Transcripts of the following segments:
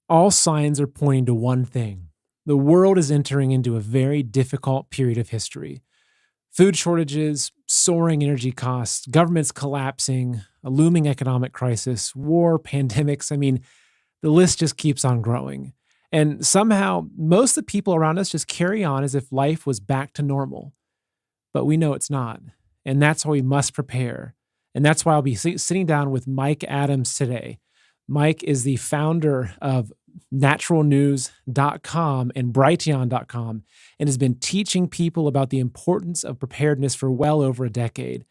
All signs are pointing to one thing. The world is entering into a very difficult period of history. Food shortages, soaring energy costs, governments collapsing, a looming economic crisis, war, pandemics. The list just keeps on growing. And somehow, most of the people around us just carry on as if life was back to normal. But we know it's not. And that's why we must prepare. And that's why I'll be sitting down with Mike Adams today. Mike is the founder of naturalnews.com and Brighteon.com and has been teaching people about the importance of preparedness for well over a decade.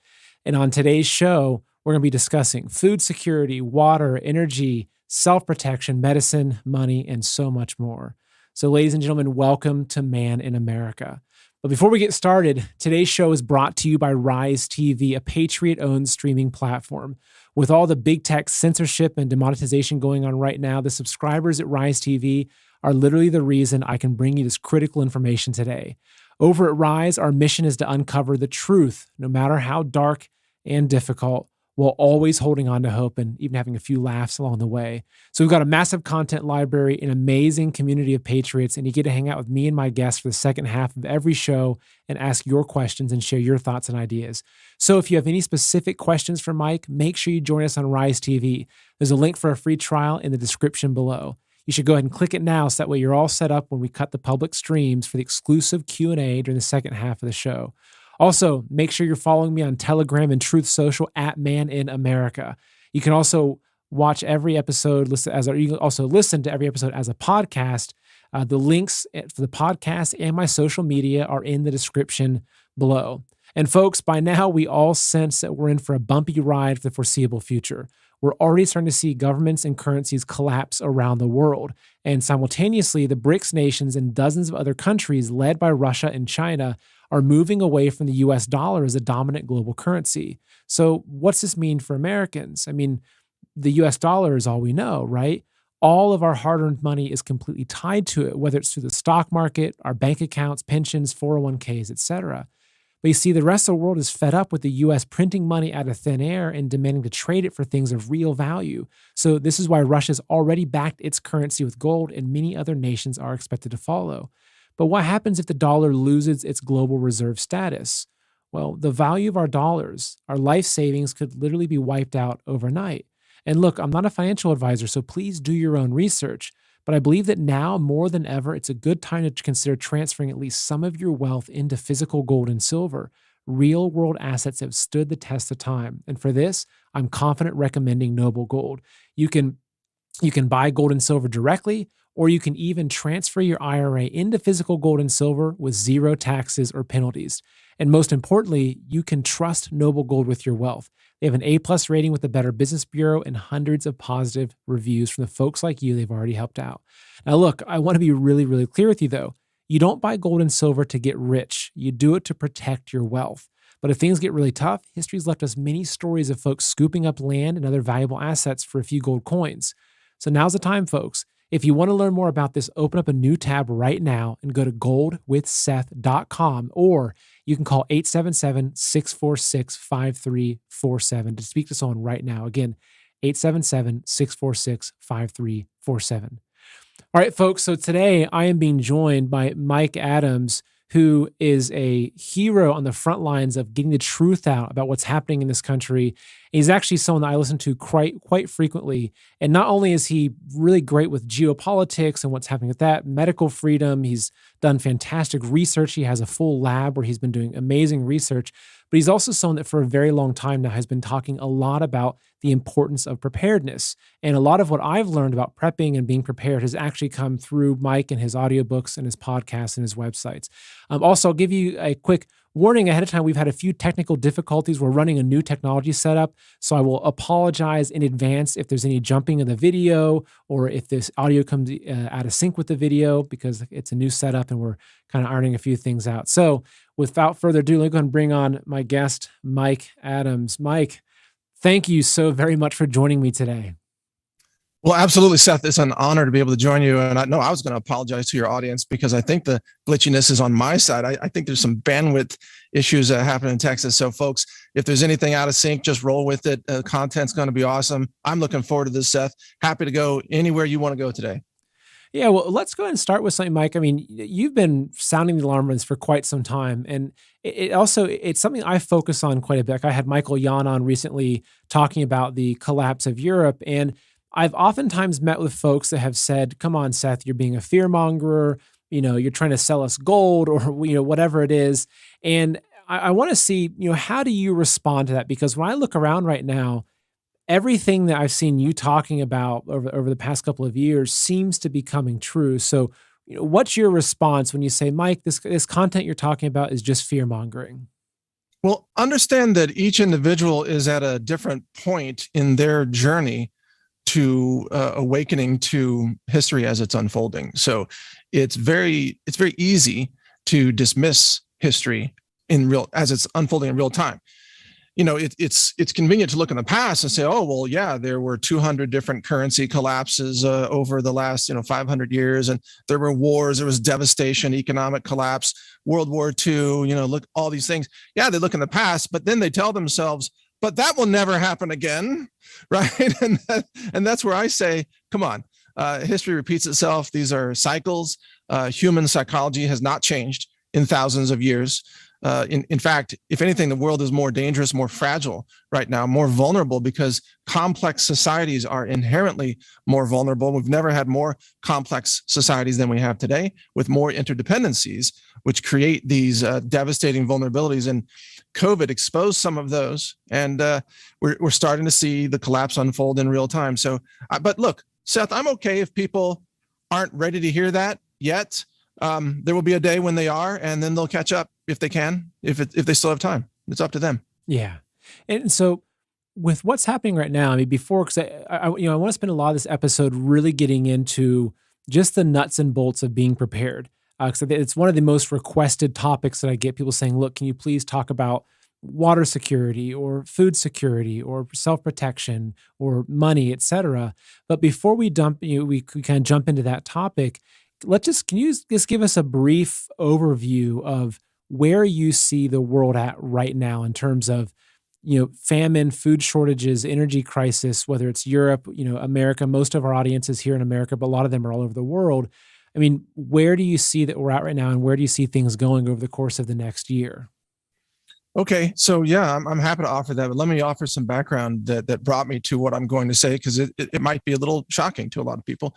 And on today's show, we're going to be discussing food security, water, energy, self-protection, medicine, money, and so much more. So ladies and gentlemen, welcome to Man in America. But before we get started, today's show is brought to you by Rise TV, a Patriot-owned streaming platform. With all the big tech censorship and demonetization going on right now, the subscribers at Rise TV are literally the reason I can bring you this critical information today. Over at Rise, our mission is to uncover the truth, no matter how dark and difficult, while always holding on to hope and even having a few laughs along the way. So we've got a massive content library, an amazing community of patriots, and you get to hang out with me and my guests for the second half of every show and ask your questions and share your thoughts and ideas. So if you have any specific questions for Mike, make sure you join us on Rise TV. There's a link for a free trial in the description below. You should go ahead and click it now so that way you're all set up when we cut the public streams for the exclusive Q&A during the second half of the show. Also, make sure you're following me on Telegram and Truth Social at Man in America. You can also watch every episode, you can also listen to every episode as a podcast. The links for the podcast and my social media are in the description below. And folks, by now we all sense that we're in for a bumpy ride for the foreseeable future. We're already starting to see governments and currencies collapse around the world. And simultaneously, the BRICS nations and dozens of other countries led by Russia and China are moving away from the US dollar as a dominant global currency. So what's this mean for Americans? The US dollar is all we know, right? All of our hard-earned money is completely tied to it, whether it's through the stock market, our bank accounts, pensions, 401ks, etc. But you see, the rest of the world is fed up with the US printing money out of thin air and demanding to trade it for things of real value. So this is why Russia's already backed its currency with gold, and many other nations are expected to follow. But what happens if the dollar loses its global reserve status? Well, the value of our dollars, our life savings, could literally be wiped out overnight. And look, I'm not a financial advisor, so please do your own research. But I believe that now, more than ever, it's a good time to consider transferring at least some of your wealth into physical gold and silver. Real-world assets have stood the test of time. And for this, I'm confident recommending Noble Gold. You can buy gold and silver directly, or you can even transfer your IRA into physical gold and silver with zero taxes or penalties. And most importantly, you can trust Noble Gold with your wealth. They have an A+ rating with the Better Business Bureau and hundreds of positive reviews from the folks like you they've already helped out. Now look, I want to be really, really clear with you though. You don't buy gold and silver to get rich. You do it to protect your wealth. But if things get really tough, history's left us many stories of folks scooping up land and other valuable assets for a few gold coins. So now's the time, folks. If you want to learn more about this, open up a new tab right now and go to goldwithseth.com, or you can call 877-646-5347 to speak to someone right now. Again, 877-646-5347. All right, folks. So today I am being joined by Mike Adams, who is a hero on the front lines of getting the truth out about what's happening in this country. He's actually someone that I listen to quite frequently. And not only is he really great with geopolitics and what's happening with that, medical freedom, he's done fantastic research. He has a full lab where he's been doing amazing research. But he's also someone that for a very long time now has been talking a lot about the importance of preparedness. And a lot of what I've learned about prepping and being prepared has actually come through Mike and his audiobooks and his podcasts and his websites. Also, I'll give you a quick warning ahead of time. We've had a few technical difficulties. We're running a new technology setup, so I will apologize in advance if there's any jumping in the video or if this audio comes out of sync with the video, because it's a new setup and we're kind of ironing a few things out. So without further ado, let me go ahead and bring on my guest, Mike Adams. Mike, thank you so very much for joining me today. Well, absolutely, Seth. It's an honor to be able to join you. And I know I was going to apologize to your audience because I think the glitchiness is on my side. I think there's some bandwidth issues that happen in Texas. So folks, if there's anything out of sync, just roll with it. Content's going to be awesome. I'm looking forward to this, Seth. Happy to go anywhere you want to go today. Yeah, well, let's go ahead and start with something, Mike. I mean, you've been sounding the alarm for quite some time, and it's something I focus on quite a bit. Like, I had Michael Yan on recently talking about the collapse of Europe, and I've oftentimes met with folks that have said, "Come on, Seth, you're being a fearmonger. You're trying to sell us gold, or whatever it is." And I want to see, how do you respond to that? Because when I look around right now, everything that I've seen you talking about over the past couple of years seems to be coming true. So, what's your response when you say, Mike, this content you're talking about is just fear mongering? Well, understand that each individual is at a different point in their journey to awakening to history as it's unfolding. So it's very easy to dismiss history as it's unfolding in real time. It's convenient to look in the past and say, oh, well, yeah, there were 200 different currency collapses over the last 500 years, and there were wars, there was devastation, economic collapse, World War II. Look, all these things. Yeah, they look in the past, but then they tell themselves, but that will never happen again, right? And that's where I say, come on, history repeats itself. These are cycles. Human psychology has not changed in thousands of years. In fact, if anything, the world is more dangerous, more fragile right now, more vulnerable, because complex societies are inherently more vulnerable. We've never had more complex societies than we have today, with more interdependencies, which create these devastating vulnerabilities. And COVID exposed some of those, and we're starting to see the collapse unfold in real time. So, but look, Seth, I'm okay if people aren't ready to hear that yet. There will be a day when they are, and then they'll catch up if they can, if they still have time. It's up to them. Yeah. And so with what's happening right now, I mean, before, because I want to spend a lot of this episode really getting into just the nuts and bolts of being prepared. Because it's one of the most requested topics that I get people saying, look, can you please talk about water security or food security or self-protection or money, et cetera. But before we we kind of jump into that topic, can you just give us a brief overview of where you see the world at right now in terms of, famine, food shortages, energy crisis, whether it's Europe, America. Most of our audience is here in America, but a lot of them are all over the world. I mean, where do you see that we're at right now, and where do you see things going over the course of the next year? Okay, so yeah, I'm happy to offer that, but let me offer some background that brought me to what I'm going to say, because it might be a little shocking to a lot of people.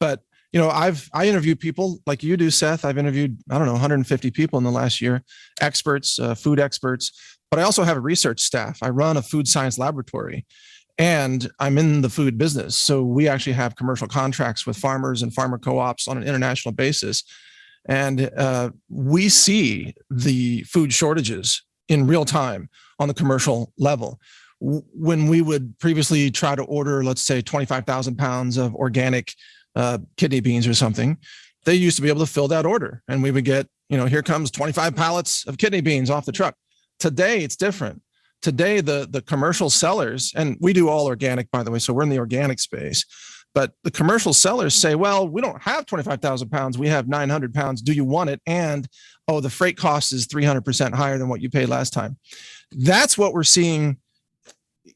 But I interview people like you do, Seth. I've interviewed, I don't know, 150 people in the last year, experts, food experts, but I also have a research staff. I run a food science laboratory, and I'm in the food business. So we actually have commercial contracts with farmers and farmer co-ops on an international basis. And we see the food shortages in real time on the commercial level. When we would previously try to order, let's say, 25,000 pounds of organic kidney beans or something, they used to be able to fill that order, and we would get, here comes 25 pallets of kidney beans off the truck. Today, it's different. Today, the commercial sellers, and we do all organic, by the way, so we're in the organic space, but the commercial sellers say, well, we don't have 25,000 pounds. We have 900 pounds. Do you want it? And, oh, the freight cost is 300% higher than what you paid last time. That's what we're seeing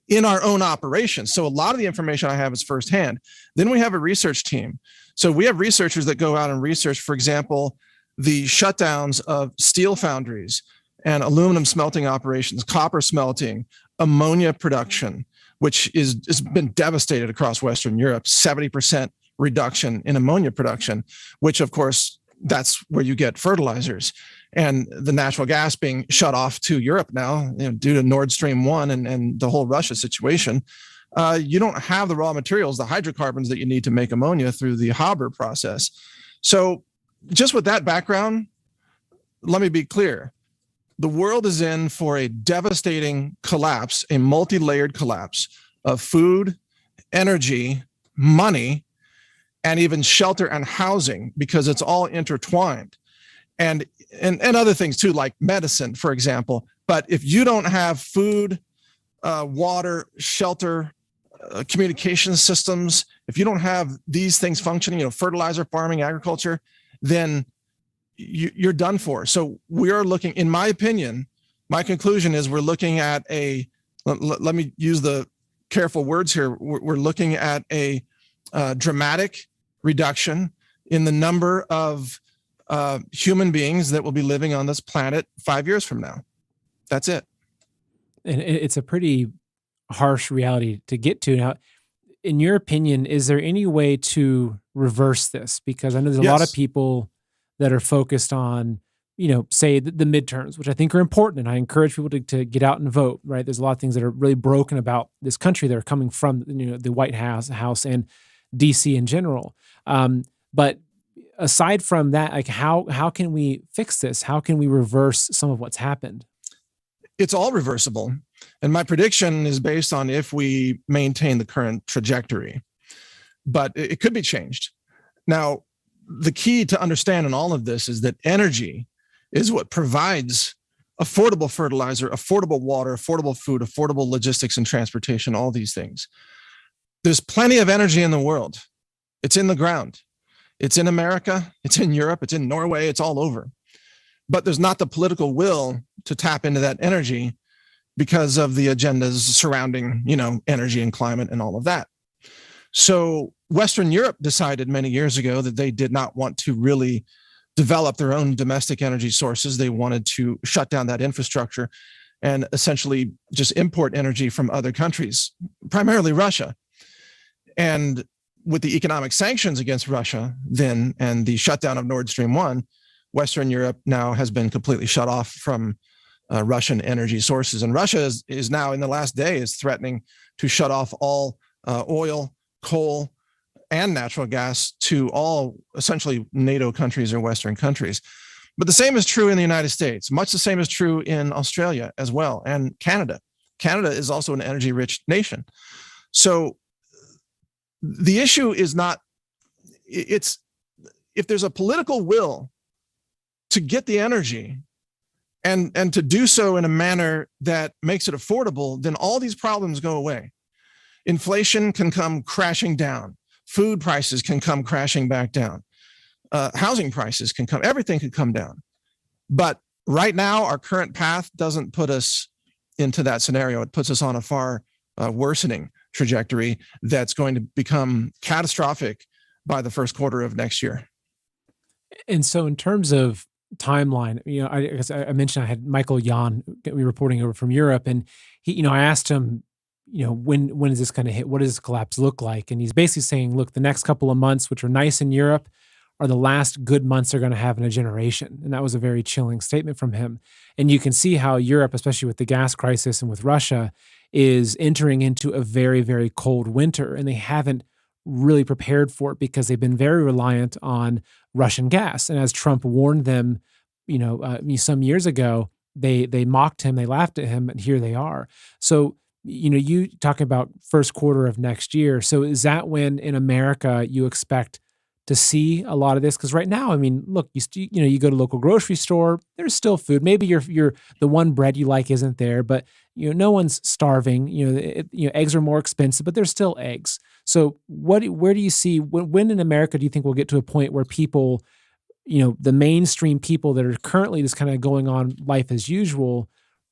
in our own operations. So a lot of the information I have is firsthand. Then we have a research team. So we have researchers that go out and research, for example, the shutdowns of steel foundries and aluminum smelting operations, copper smelting, ammonia production, which has been devastated across Western Europe, 70% reduction in ammonia production, which of course, that's where you get fertilizers. And the natural gas being shut off to Europe now, due to Nord Stream 1 and the whole Russia situation, you don't have the raw materials, the hydrocarbons that you need to make ammonia through the Haber process. So just with that background, let me be clear. The world is in for a devastating collapse, a multi-layered collapse of food, energy, money, and even shelter and housing, because it's all intertwined. And other things too, like medicine, for example. But if you don't have food, water, shelter, communication systems, if you don't have these things functioning, fertilizer, farming, agriculture, then you're done for. So we are looking, in my opinion, my conclusion is we're looking at let me use the careful words here. We're looking at a dramatic reduction in the number of human beings that will be living on this planet 5 years from now. That's it. And it's a pretty harsh reality to get to. Now, in your opinion, is there any way to reverse this? Because I know there's a lot of Yes. people that are focused on, say the midterms, which I think are important. And I encourage people to get out and vote, right? There's a lot of things that are really broken about this country that are coming from, the White House and DC in general. But aside from that, like how can we fix this? How can we reverse some of what's happened? It's all reversible. And my prediction is based on if we maintain the current trajectory, but it could be changed. Now, the key to understand in all of this is that energy is what provides affordable fertilizer, affordable water, affordable food, affordable logistics and transportation, all these things. There's plenty of energy in the world. It's in the ground. It's in America. It's in Europe. It's in Norway. It's all over. But there's not the political will to tap into that energy because of the agendas surrounding, energy and climate and all of that. So Western Europe decided many years ago that they did not want to really develop their own domestic energy sources. They wanted to shut down that infrastructure and essentially just import energy from other countries, primarily Russia. And with the economic sanctions against Russia then and the shutdown of Nord Stream 1, Western Europe now has been completely shut off from Russian energy sources. And Russia is now, in the last day, is threatening to shut off all oil, coal, and natural gas to all essentially NATO countries or Western countries. But the same is true in the United States. Much the same is true in Australia as well, and Canada. Canada is also an energy-rich nation. So the issue is not, it's if there's a political will to get the energy and to do so in a manner that makes it affordable, then all these problems go away. Inflation can come crashing down. Food prices can come crashing back down. Housing prices can come, everything can come down. But right now, our current path doesn't put us into that scenario. It puts us on a far worsening trajectory that's going to become catastrophic by the first quarter of next year. And so in terms of timeline, I mentioned I had Michael Jan reporting over from Europe, and he, I asked him, when is this going to hit? What does this collapse look like? And he's basically saying, look, the next couple of months, which are nice in Europe, are the last good months they're going to have in a generation. And that was a very chilling statement from him. And you can see how Europe, especially with the gas crisis and with Russia, is entering into a very, very cold winter. And they haven't really prepared for it because they've been very reliant on Russian gas. And as Trump warned them, some years ago, they mocked him, they laughed at him, and here they are. So, you talk about first quarter of next year. So is that when in America you expect to see a lot of this? Because right now, look, you go to local grocery store, there's still food. Maybe you're the one bread you like isn't there, but no one's starving. Eggs are more expensive, but there's still eggs. So where do you see when in America do you think we'll get to a point where people, the mainstream people that are currently just kind of going on life as usual,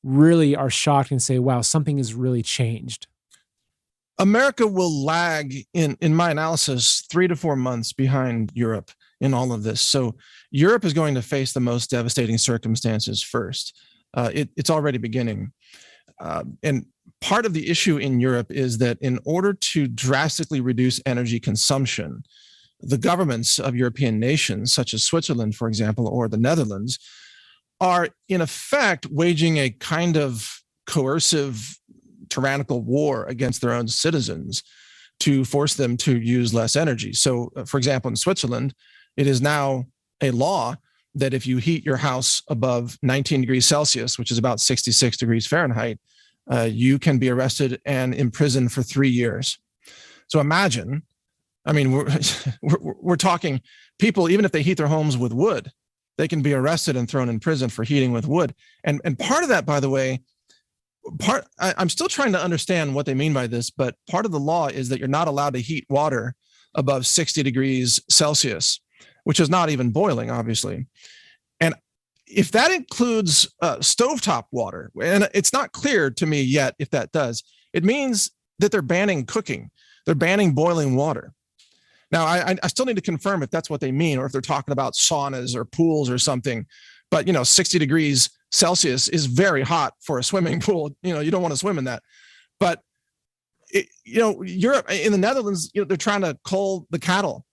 really are shocked and say, wow, something has really changed? America will lag, in my analysis, 3 to 4 months behind Europe in all of this. So Europe is going to face the most devastating circumstances first. It's already beginning. And part of the issue in Europe is that in order to drastically reduce energy consumption, the governments of European nations, such as Switzerland, for example, or the Netherlands, are in effect waging a kind of coercive, tyrannical war against their own citizens to force them to use less energy. So, for example, in Switzerland, it is now a law that if you heat your house above 19 degrees Celsius, which is about 66 degrees Fahrenheit, you can be arrested and imprisoned for 3 years. So imagine, we're talking people, even if they heat their homes with wood, they can be arrested and thrown in prison for heating with wood. And part of that, by the way, I'm still trying to understand what they mean by this, but part of the law is that you're not allowed to heat water above 60 degrees Celsius, which is not even boiling, obviously. And if that includes stovetop water, and it's not clear to me yet if that does, it means that they're banning cooking. They're banning boiling water. Now, I still need to confirm if that's what they mean, or if they're talking about saunas or pools or something. But 60 degrees Celsius is very hot for a swimming pool. You don't want to swim in that. But Europe, in the Netherlands, they're trying to cull the cattle.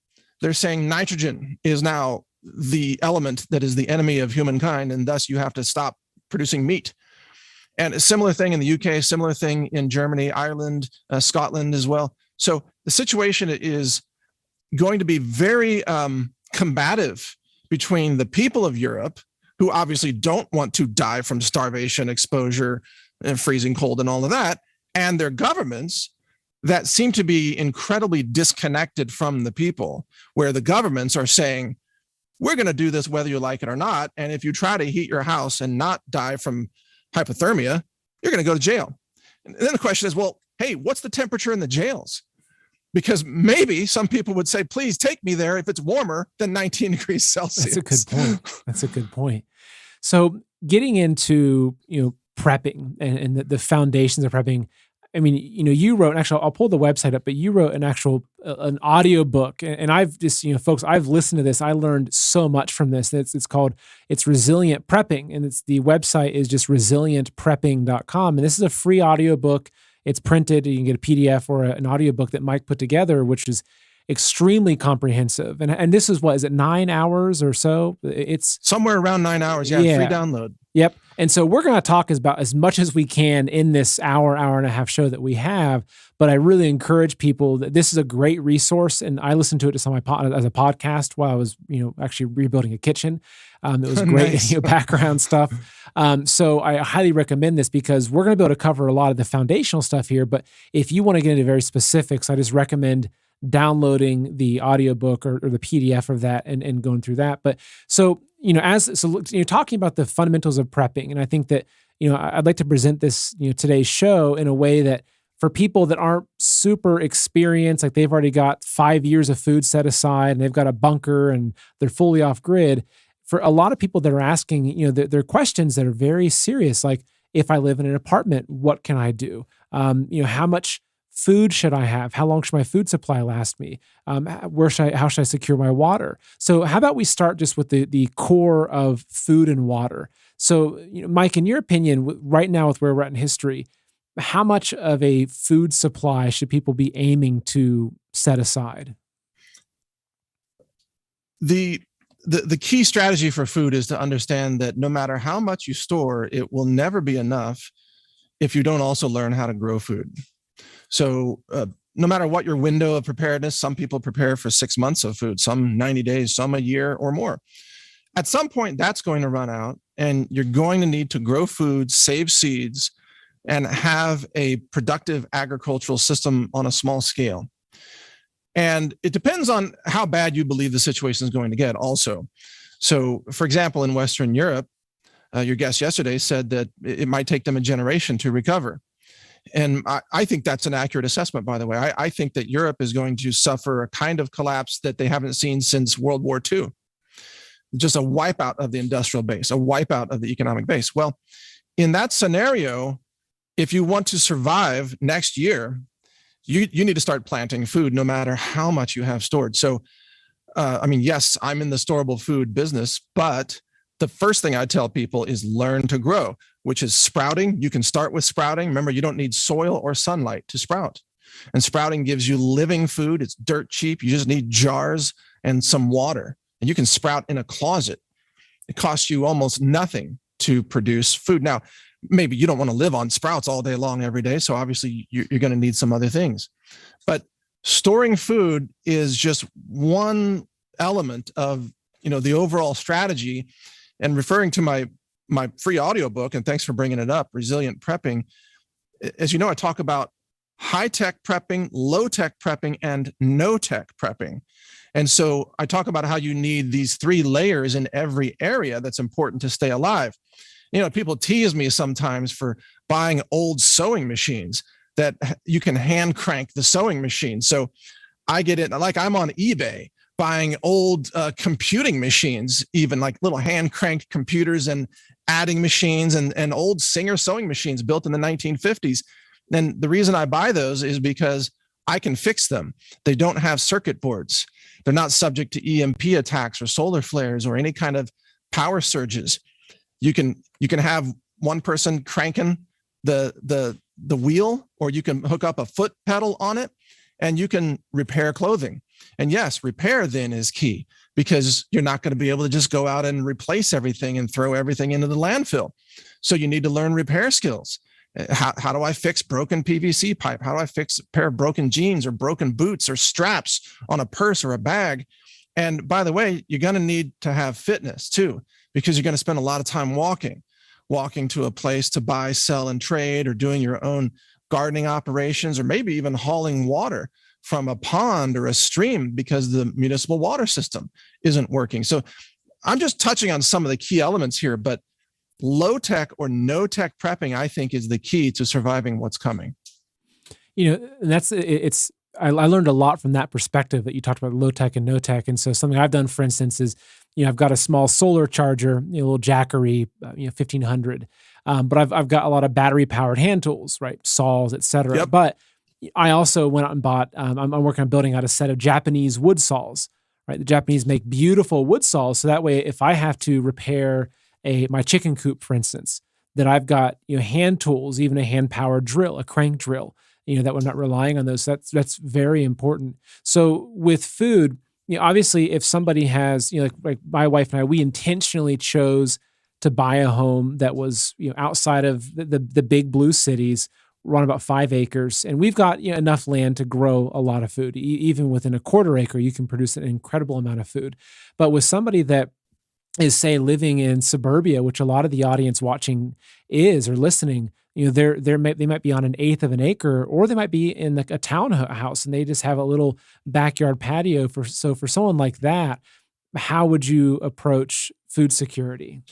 They're saying nitrogen is now the element that is the enemy of humankind, and thus you have to stop producing meat. And a similar thing in the UK, similar thing in Germany, Ireland, Scotland as well. So the situation is going to be very combative between the people of Europe, who obviously don't want to die from starvation, exposure, and freezing cold and all of that, and their governments that seem to be incredibly disconnected from the people, where the governments are saying, we're going to do this whether you like it or not. And if you try to heat your house and not die from hypothermia, you're going to go to jail. And then the question is, well, hey, what's the temperature in the jails? Because maybe some people would say, please take me there if it's warmer than 19 degrees Celsius. That's a good point. So getting into, prepping and the foundations of prepping, I mean, you wrote, actually, I'll pull the website up, but you wrote an audio book. And I've just, folks, I've listened to this. I learned so much from this. It's called Resilient Prepping. And the website is just resilientprepping.com. And this is a free audio book. It's printed. You can get a PDF or an audiobook that Mike put together, which is extremely comprehensive. And this is 9 hours or so? It's somewhere around 9 hours. Yeah. Free download. Yep. And so we're going to talk about as much as we can in this hour and a half show that we have. But I really encourage people that this is a great resource. And I listened to it as a podcast while I was, actually rebuilding a kitchen. It was great nice. Background stuff. So I highly recommend this because we're going to be able to cover a lot of the foundational stuff here. But if you want to get into very specifics, I just recommend downloading the audiobook or the PDF of that and going through that. But so, talking about the fundamentals of prepping, and I think that, I'd like to present this, today's show in a way that for people that aren't super experienced, like they've already got 5 years of food set aside and they've got a bunker and they're fully off grid. For a lot of people that are asking, they're questions that are very serious. Like, if I live in an apartment, what can I do? How much food should I have? How long should my food supply last me? How should I secure my water? So how about we start just with the core of food and water? So, Mike, in your opinion, right now with where we're at in history, how much of a food supply should people be aiming to set aside? The key strategy for food is to understand that no matter how much you store, it will never be enough if you don't also learn how to grow food. So no matter what your window of preparedness, some people prepare for 6 months of food, some 90 days, some a year or more. At some point, that's going to run out, and you're going to need to grow food, save seeds, and have a productive agricultural system on a small scale. And it depends on how bad you believe the situation is going to get also. So, for example, in Western Europe, your guest yesterday said that it might take them a generation to recover. And I think that's an accurate assessment, by the way. I think that Europe is going to suffer a kind of collapse that they haven't seen since World War II. Just a wipeout of the industrial base, a wipeout of the economic base. Well, in that scenario, if you want to survive next year, you need to start planting food no matter how much you have stored. So, yes, I'm in the storable food business, but the first thing I tell people is learn to grow, which is sprouting. You can start with sprouting. Remember, you don't need soil or sunlight to sprout. And sprouting gives you living food. It's dirt cheap. You just need jars and some water. And you can sprout in a closet. It costs you almost nothing to produce food. Now, maybe you don't want to live on sprouts all day long every day. So obviously you're going to need some other things. But storing food is just one element of, the overall strategy. And referring to my free audiobook, and thanks for bringing it up, Resilient Prepping. As you know, I talk about high-tech prepping, low-tech prepping, and no-tech prepping. And so I talk about how you need these 3 layers in every area that's important to stay alive. People tease me sometimes for buying old sewing machines that you can hand crank the sewing machine. So I get it, like I'm on eBay buying old computing machines, even like little hand cranked computers and adding machines and old Singer sewing machines built in the 1950s. And the reason I buy those is because I can fix them. They don't have circuit boards. They're not subject to EMP attacks or solar flares or any kind of power surges. You can have one person cranking the wheel, or you can hook up a foot pedal on it, and you can repair clothing. And yes, repair then is key, because you're not going to be able to just go out and replace everything and throw everything into the landfill. So you need to learn repair skills. How do I fix broken PVC pipe? How do I fix a pair of broken jeans or broken boots or straps on a purse or a bag? And by the way, you're going to need to have fitness too, because you're going to spend a lot of time walking to a place to buy, sell, and trade, or doing your own gardening operations, or maybe even hauling water from a pond or a stream because the municipal water system isn't working. So I'm just touching on some of the key elements here, but low tech or no tech prepping, I think, is the key to surviving what's coming. I learned a lot from that perspective that you talked about, low tech and no tech. And so something I've done, for instance, is, I've got a small solar charger, a little Jackery, 1500. But I've got a lot of battery powered hand tools, right? Saws, et cetera. Yep. But I also went out and bought, I'm working on building out a set of Japanese wood saws, right? The Japanese make beautiful wood saws. So that way, if I have to repair my chicken coop, for instance, that I've got, hand tools, even a hand powered drill, a crank drill, that we're not relying on those. That's very important. So with food, obviously if somebody has, like my wife and I, we intentionally chose to buy a home that was, outside of the big blue cities, run about 5 acres. And we've got enough land to grow a lot of food. Even within a quarter acre, you can produce an incredible amount of food. But with somebody that is, say, living in suburbia, which a lot of the audience watching is or listening, they might be on an eighth of an acre, or they might be in a townhouse and they just have a little backyard patio. So for someone like that, how would you approach food security?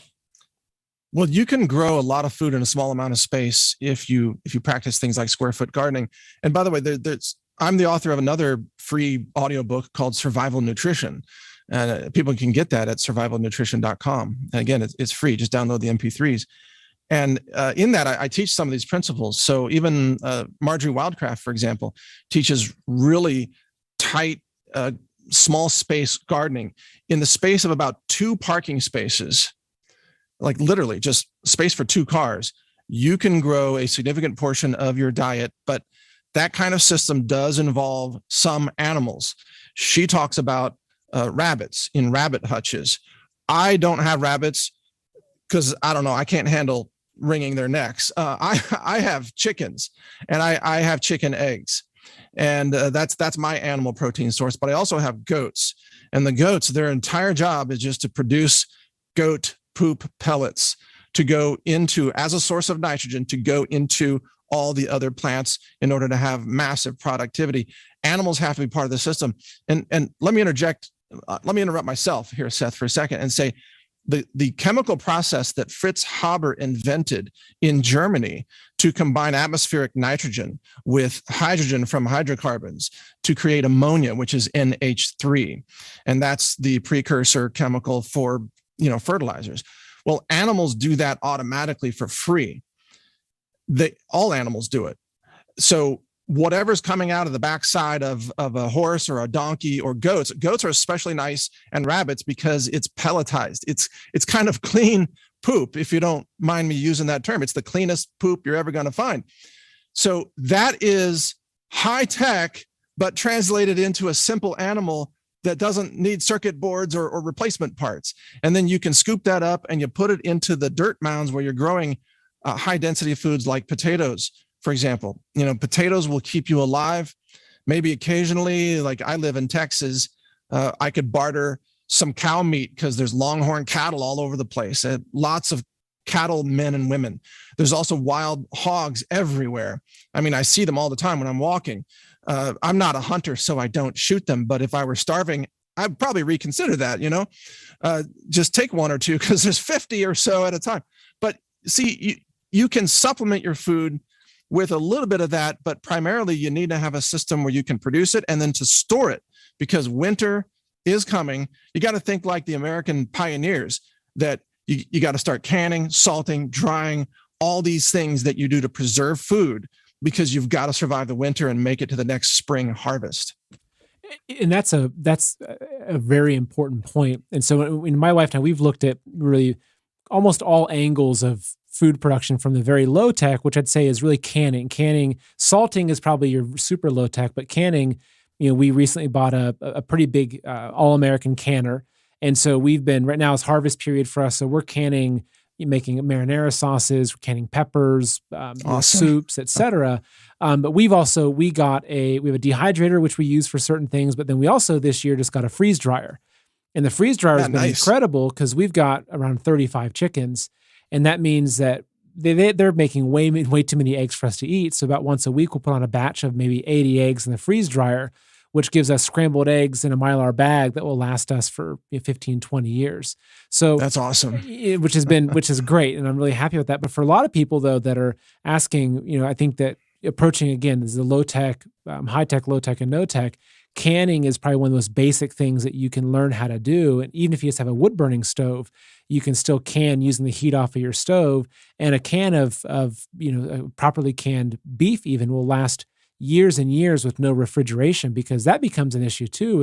Well, you can grow a lot of food in a small amount of space if you practice things like square foot gardening. And by the way, I'm the author of another free audiobook called Survival Nutrition. And people can get that at survivalnutrition.com. And again, it's free. Just download the MP3s. And in that, I teach some of these principles. So even Marjorie Wildcraft, for example, teaches really tight, small space gardening in the space of about 2 parking spaces, like literally just space for 2 cars. You can grow a significant portion of your diet, but that kind of system does involve some animals. She talks about rabbits in rabbit hutches. I don't have rabbits because I don't know, I can't handle wringing their necks. I have chickens, and I have chicken eggs, and that's my animal protein source. But I also have goats, and the goats, their entire job is just to produce goat poop pellets to go into, as a source of nitrogen, to go into all the other plants in order to have massive productivity. Animals have to be part of the system. And let me interject. Let me interrupt myself here, Seth, for a second, and say the chemical process that Fritz Haber invented in Germany to combine atmospheric nitrogen with hydrogen from hydrocarbons to create ammonia, which is NH3. And that's the precursor chemical for, fertilizers. Well, animals do that automatically for free. All animals do it. So whatever's coming out of the backside of a horse or a donkey or goats are especially nice, and rabbits, because it's pelletized. It's kind of clean poop, if you don't mind me using that term. It's the cleanest poop you're ever going to find. So that is high tech, but translated into a simple animal that doesn't need circuit boards or replacement parts. And then you can scoop that up and you put it into the dirt mounds where you're growing high density foods like potatoes. For example, potatoes will keep you alive. Maybe occasionally, like I live in Texas, I could barter some cow meat because there's longhorn cattle all over the place. Lots of cattle, men and women. There's also wild hogs everywhere. I mean, I see them all the time when I'm walking. I'm not a hunter, so I don't shoot them. But if I were starving, I'd probably reconsider that, just take 1 or 2 because there's 50 or so at a time. But see, you can supplement your food with a little bit of that, but primarily you need to have a system where you can produce it and then to store it, because winter is coming. You got to think like the American pioneers, that you got to start canning, salting, drying, all these things that you do to preserve food because you've got to survive the winter and make it to the next spring harvest. And that's a very important point. And so in my lifetime, we've looked at really almost all angles of food production, from the very low tech, which I'd say is really canning. Salting is probably your super low tech, but canning, we recently bought a pretty big all-American canner. And so we've been, right now it's harvest period for us. So we're canning, making marinara sauces, we're canning peppers, soups, etc. But we have a dehydrator, which we use for certain things. But then we also this year just got a freeze dryer. And the freeze dryer has been incredible because we've got around 35 chickens. And that means that they're making way too many eggs for us to eat. So about once a week, we'll put on a batch of maybe 80 eggs in the freeze dryer, which gives us scrambled eggs in a Mylar bag that will last us for 15, 20 years. So that's awesome. Which is great. And I'm really happy with that. But for a lot of people though, that are asking, I think that approaching again, is the low tech, high tech, low tech, and no tech. Canning is probably one of those basic things that you can learn how to do. And even if you just have a wood burning stove, you can still can using the heat off of your stove. And a can of properly canned beef even will last years and years with no refrigeration, because that becomes an issue too.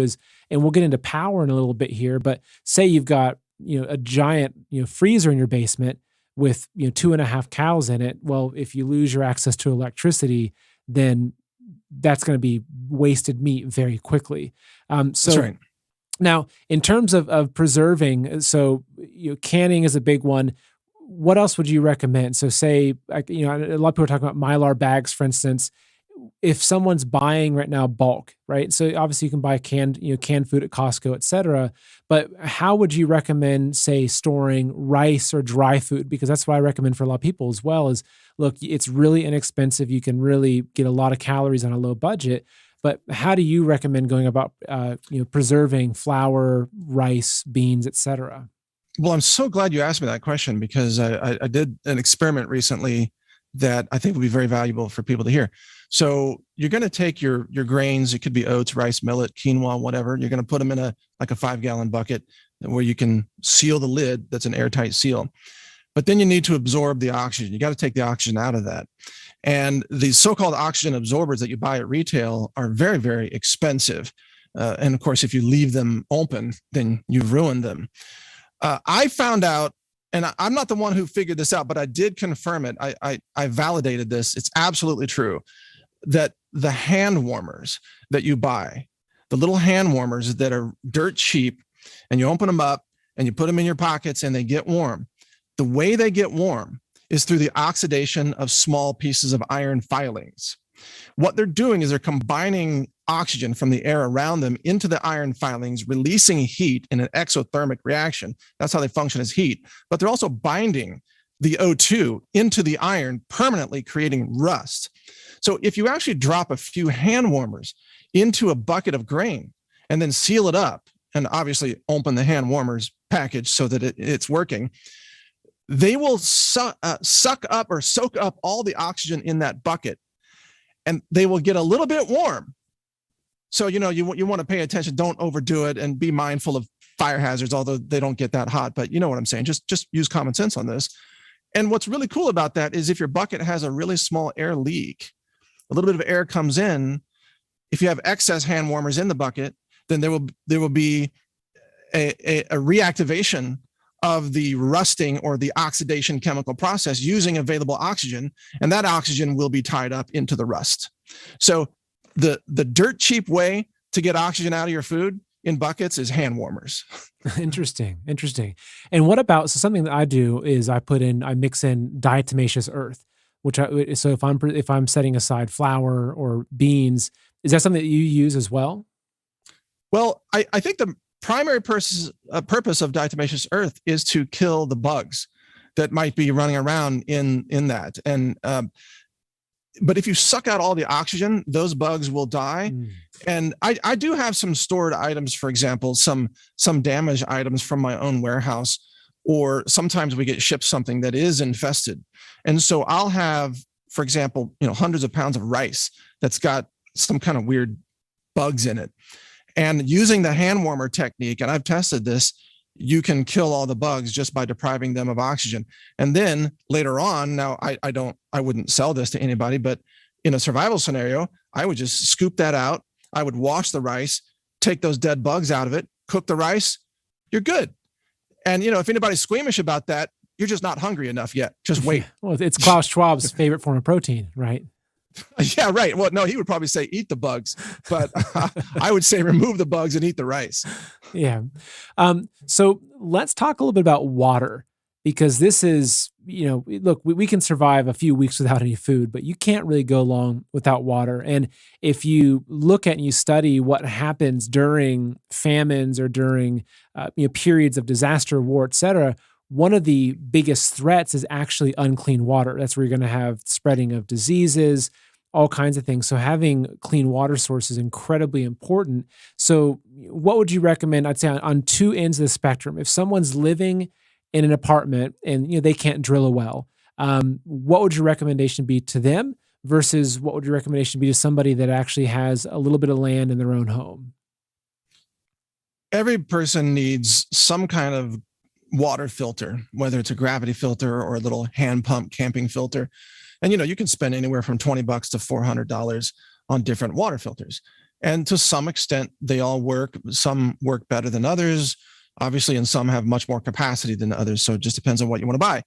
And we'll get into power in a little bit here, but say you've got, a giant, freezer in your basement with, 2.5 cows in it. Well, if you lose your access to electricity, then that's going to be wasted meat very quickly. That's right. Now, in terms of preserving, so canning is a big one. What else would you recommend? So say, a lot of people are talking about Mylar bags, for instance. If someone's buying right now bulk, right? So obviously you can buy canned food at Costco, et cetera. But how would you recommend, say, storing rice or dry food? Because that's what I recommend for a lot of people as well is, look, it's really inexpensive. You can really get a lot of calories on a low budget. But how do you recommend going about, preserving flour, rice, beans, et cetera? Well, I'm so glad you asked me that question, because I did an experiment recently that I think would be very valuable for people to hear. So you're going to take your grains. It could be oats, rice, millet, quinoa, whatever. You're going to put them in a 5-gallon bucket where you can seal the lid. That's an airtight seal. But then you need to absorb the oxygen. You got to take the oxygen out of that. And these so-called oxygen absorbers that you buy at retail are very, very expensive. And of course, if you leave them open, then you've ruined them. I found out, and I'm not the one who figured this out, but I did confirm it. I validated this. It's absolutely true that the hand warmers that you buy, the little hand warmers that are dirt cheap, and you open them up and you put them in your pockets and they get warm. The way they get warm is through the oxidation of small pieces of iron filings. What they're doing is they're combining oxygen from the air around them into the iron filings, releasing heat in an exothermic reaction. That's how they function as heat. But they're also binding the O2 into the iron, permanently creating rust. So if you actually drop a few hand warmers into a bucket of grain and then seal it up, and obviously open the hand warmers package so that it's working, they will suck up or soak up all the oxygen in that bucket, and they will get a little bit warm. So, you want to pay attention, don't overdo it, and be mindful of fire hazards, although they don't get that hot, but you know what I'm saying? Just use common sense on this. And what's really cool about that is if your bucket has a really small air leak, a little bit of air comes in, if you have excess hand warmers in the bucket, then there will be a reactivation of the rusting or the oxidation chemical process using available oxygen, and that oxygen will be tied up into the rust. So the dirt cheap way to get oxygen out of your food in buckets is hand warmers. Interesting. And what about, so something that I do is I mix in diatomaceous earth, so if I'm setting aside flour or beans, is that something that you use as well? Well, I think the primary purpose of diatomaceous earth is to kill the bugs that might be running around in that. And but if you suck out all the oxygen, those bugs will die. And I do have some stored items, for example, some damaged items from my own warehouse, or sometimes we get shipped something that is infested. And so I'll have, for example, hundreds of pounds of rice that's got some kind of weird bugs in it. And using the hand warmer technique, and I've tested this, you can kill all the bugs just by depriving them of oxygen. And then later on, now I wouldn't sell this to anybody, but in a survival scenario, I would just scoop that out. I would wash the rice, take those dead bugs out of it, cook the rice, you're good. And, if anybody's squeamish about that, you're just not hungry enough yet. Just wait. Well, it's Klaus Schwab's favorite form of protein, right? Yeah, right. Well, no, he would probably say eat the bugs, but I would say remove the bugs and eat the rice. Yeah. So let's talk a little bit about water, because this is, look, we can survive a few weeks without any food, but you can't really go long without water. And if you look at and you study what happens during famines or during periods of disaster, war, et cetera, one of the biggest threats is actually unclean water. That's where you're going to have spreading of diseases, all kinds of things. So having clean water source is incredibly important. So what would you recommend? I'd say on two ends of the spectrum. If someone's living in an apartment and they can't drill a well, what would your recommendation be to them versus what would your recommendation be to somebody that actually has a little bit of land in their own home? Every person needs some kind of water filter, whether it's a gravity filter or a little hand pump camping filter. And, you can spend anywhere from $20 to $400 on different water filters. And to some extent, they all work. Some work better than others, obviously, and some have much more capacity than others. So it just depends on what you want to buy.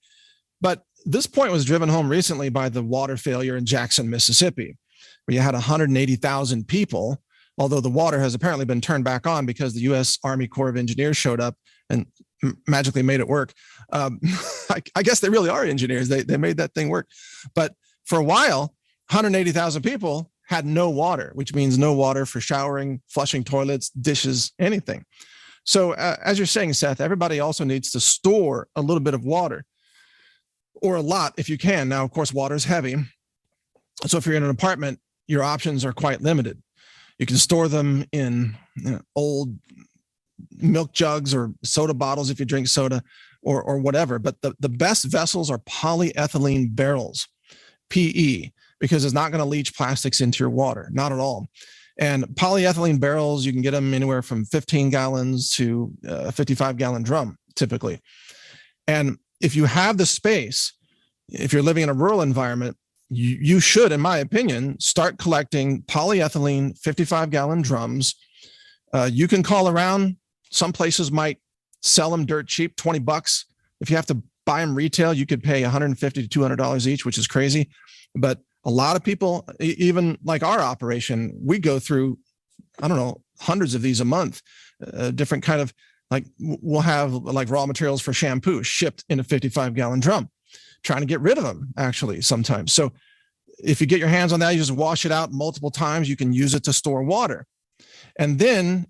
But this point was driven home recently by the water failure in Jackson, Mississippi, where you had 180,000 people, although the water has apparently been turned back on because the U.S. Army Corps of Engineers showed up and magically made it work. I guess they really are engineers. They made that thing work. But for a while, 180,000 people had no water, which means no water for showering, flushing toilets, dishes, anything. So as you're saying, Seth, everybody also needs to store a little bit of water, or a lot if you can. Now, of course, water is heavy. So if you're in an apartment, your options are quite limited. You can store them in old milk jugs or soda bottles if you drink soda or whatever. But the best vessels are polyethylene barrels, PE, because it's not going to leach plastics into your water, not at all. And polyethylene barrels, you can get them anywhere from 15 gallons to a 55-gallon drum, typically. And if you have the space, if you're living in a rural environment, you should, in my opinion, start collecting polyethylene 55-gallon drums. You can call around. Some places might sell them dirt cheap, $20. If you have to buy them retail, you could pay $150 to $200 each, which is crazy. But a lot of people, even like our operation, we go through, hundreds of these a month, different kind of, like we'll have like raw materials for shampoo shipped in a 55-gallon drum, trying to get rid of them actually sometimes. So if you get your hands on that, you just wash it out multiple times. You can use it to store water. And then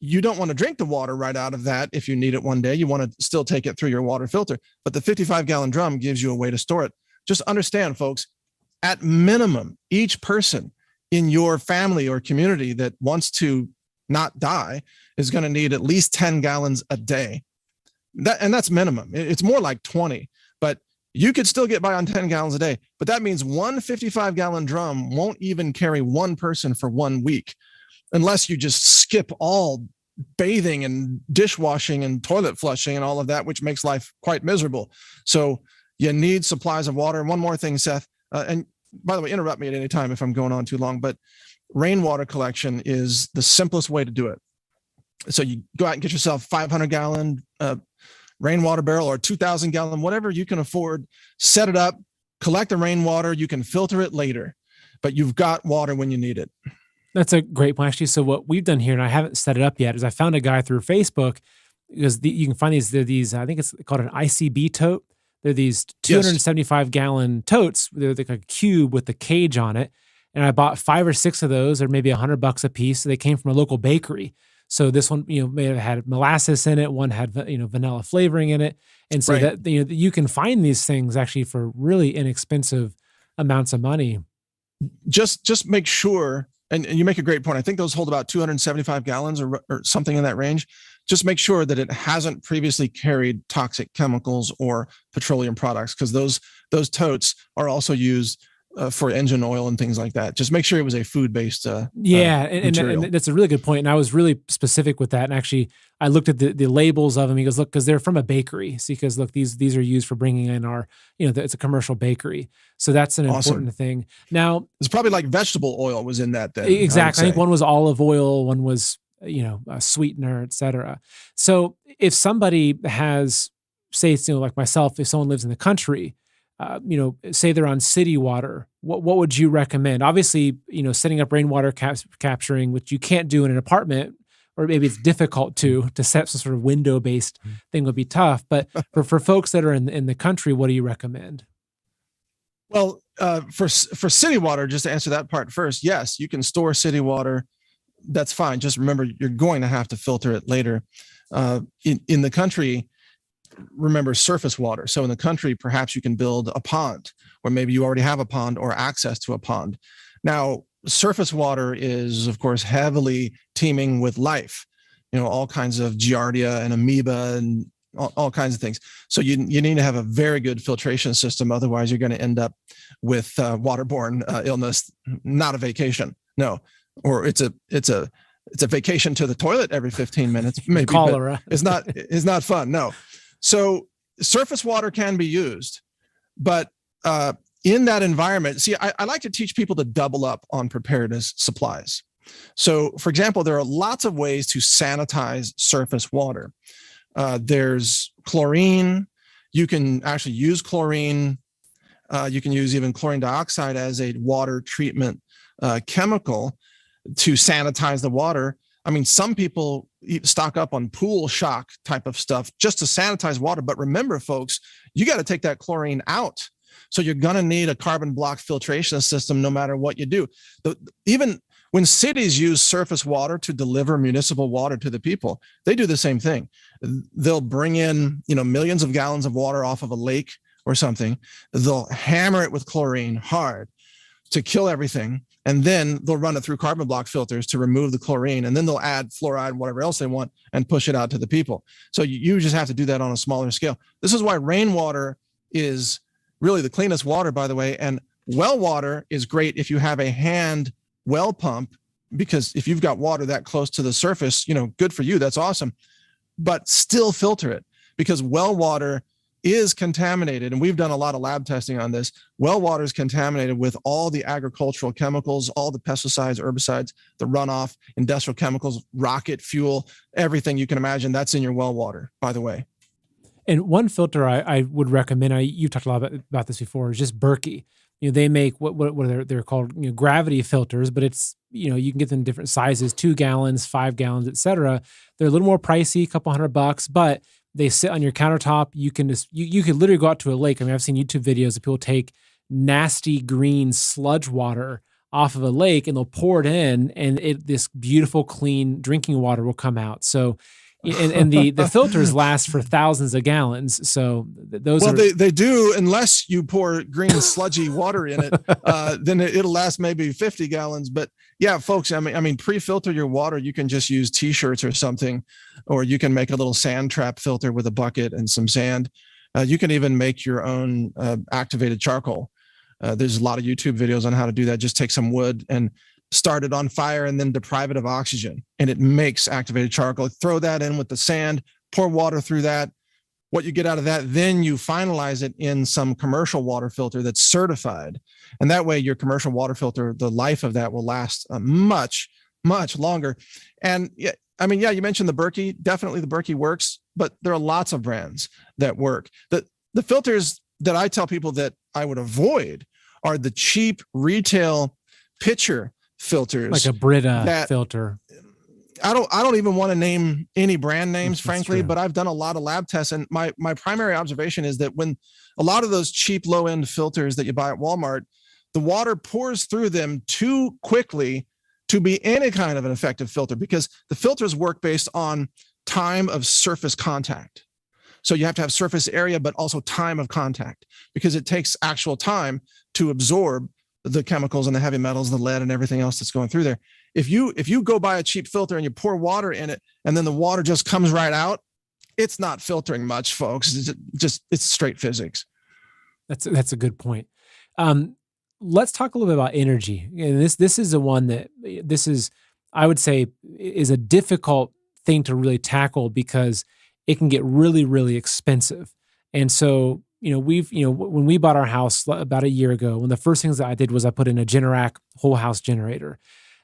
you don't want to drink the water right out of that. If you need it one day, you want to still take it through your water filter, but the 55-gallon drum gives you a way to store it. Just understand, folks, at minimum, each person in your family or community that wants to not die is going to need at least 10 gallons a day. And that's minimum. It's more like 20, but you could still get by on 10 gallons a day. But that means one 55-gallon drum won't even carry one person for 1 week, unless you just skip all bathing and dishwashing and toilet flushing and all of that, which makes life quite miserable. So you need supplies of water. And one more thing, Seth, and by the way, interrupt me at any time if I'm going on too long, but rainwater collection is the simplest way to do it. So you go out and get yourself 500-gallon rainwater barrel or 2,000-gallon, whatever you can afford, set it up, collect the rainwater. You can filter it later, but you've got water when you need it. That's a great point, actually. So what we've done here, and I haven't set it up yet, is I found a guy through Facebook, because you can find these, I think it's called an ICB tote. They're these 275-gallon totes. They're like a cube with the cage on it. And I bought 5 or 6 of those, or maybe $100 a piece. So they came from a local bakery. So this one, may have had molasses in it. One had, vanilla flavoring in it. And so that, you can find these things actually for really inexpensive amounts of money. Just make sure, and you make a great point. I think those hold about 275 gallons or something in that range. Just make sure that it hasn't previously carried toxic chemicals or petroleum products, because those totes are also used for engine oil and things like that. Just make sure it was a food-based and that's a really good point. And I was really specific with that. And actually, I looked at the labels of them. He goes, look, because they're from a bakery. See, because look, these are used for bringing in our, it's a commercial bakery. So that's an important thing. Now, it's probably like vegetable oil was in that then. Exactly. I think one was olive oil, one was, a sweetener, et cetera. So if somebody has, say, like myself, if someone lives in the country, say they're on city water, what would you recommend? Obviously, setting up rainwater capturing, which you can't do in an apartment, or maybe it's difficult to set some sort of window-based thing would be tough. But for folks that are in the country, what do you recommend? Well, for city water, just to answer that part first, yes, you can store city water. That's fine. Just remember, you're going to have to filter it later. In the country, remember surface water. So in the country, perhaps you can build a pond, or maybe you already have a pond or access to a pond. Now, surface water is, of course, heavily teeming with life, all kinds of giardia and amoeba and all kinds of things. So you need to have a very good filtration system. Otherwise, you're going to end up with waterborne illness, not a vacation. No, or it's a vacation to the toilet every 15 minutes. Maybe cholera. It's not fun. No. So surface water can be used, but in that environment, see, I like to teach people to double up on preparedness supplies. So, for example, there are lots of ways to sanitize surface water. There's chlorine. You can actually use chlorine. You can use even chlorine dioxide as a water treatment chemical to sanitize the water. I mean, some people stock up on pool shock type of stuff just to sanitize water. But remember, folks, you got to take that chlorine out. So you're going to need a carbon block filtration system no matter what you do. Even when cities use surface water to deliver municipal water to the people, they do the same thing. They'll bring in, millions of gallons of water off of a lake or something. They'll hammer it with chlorine hard to kill everything. And then they'll run it through carbon block filters to remove the chlorine. And then they'll add fluoride, whatever else they want, and push it out to the people. So you just have to do that on a smaller scale. This is why rainwater is really the cleanest water, by the way. And well water is great if you have a hand well pump, because if you've got water that close to the surface, good for you. That's awesome. But still filter it, because well water is contaminated, and we've done a lot of lab testing on this. Well water is contaminated with all the agricultural chemicals, all the pesticides, herbicides, the runoff, industrial chemicals, rocket fuel, everything you can imagine. That's in your well water, by the way. And one filter I would recommend, you've talked a lot about this before, is just Berkey. They make what are they're called gravity filters, but it's, you can get them in different sizes, 2 gallons, 5 gallons, et cetera. They're a little more pricey, a couple $100, but they sit on your countertop. You can just, you could literally go out to a lake. I mean, I've seen YouTube videos of people take nasty green sludge water off of a lake and they'll pour it in, and this beautiful, clean drinking water will come out. So, and the filters last for thousands of gallons. So they do, unless you pour green sludgy water in it, then it'll last maybe 50 gallons. But yeah, folks, I mean, pre-filter your water. You can just use T-shirts or something, or you can make a little sand trap filter with a bucket and some sand. You can even make your own activated charcoal. There's a lot of YouTube videos on how to do that. Just take some wood and start it on fire and then deprive it of oxygen, and it makes activated charcoal. Throw that in with the sand, pour water through that. What you get out of that, then you finalize it in some commercial water filter that's certified. And that way your commercial water filter, the life of that will last much, much longer. And yeah, I mean, yeah, you mentioned the Berkey. Definitely the Berkey works, but there are lots of brands that work. The filters that I tell people that I would avoid are the cheap retail pitcher filters, like a Brita filter. I don't even want to name any brand names, frankly, but I've done a lot of lab tests, and my primary observation is that when a lot of those cheap low end filters that you buy at Walmart, the water pours through them too quickly to be any kind of an effective filter, because the filters work based on time of surface contact. So you have to have surface area, but also time of contact, because it takes actual time to absorb the chemicals and the heavy metals, the lead and everything else that's going through there. If you go buy a cheap filter and you pour water in it and then the water just comes right out, it's not filtering much, folks. It's straight physics. That's a good point. let's talk a little bit about energy. And this is the one that I would say is a difficult thing to really tackle because it can get really, really expensive. And so, when we bought our house about a year ago, one of the first things that I did was I put in a Generac whole house generator.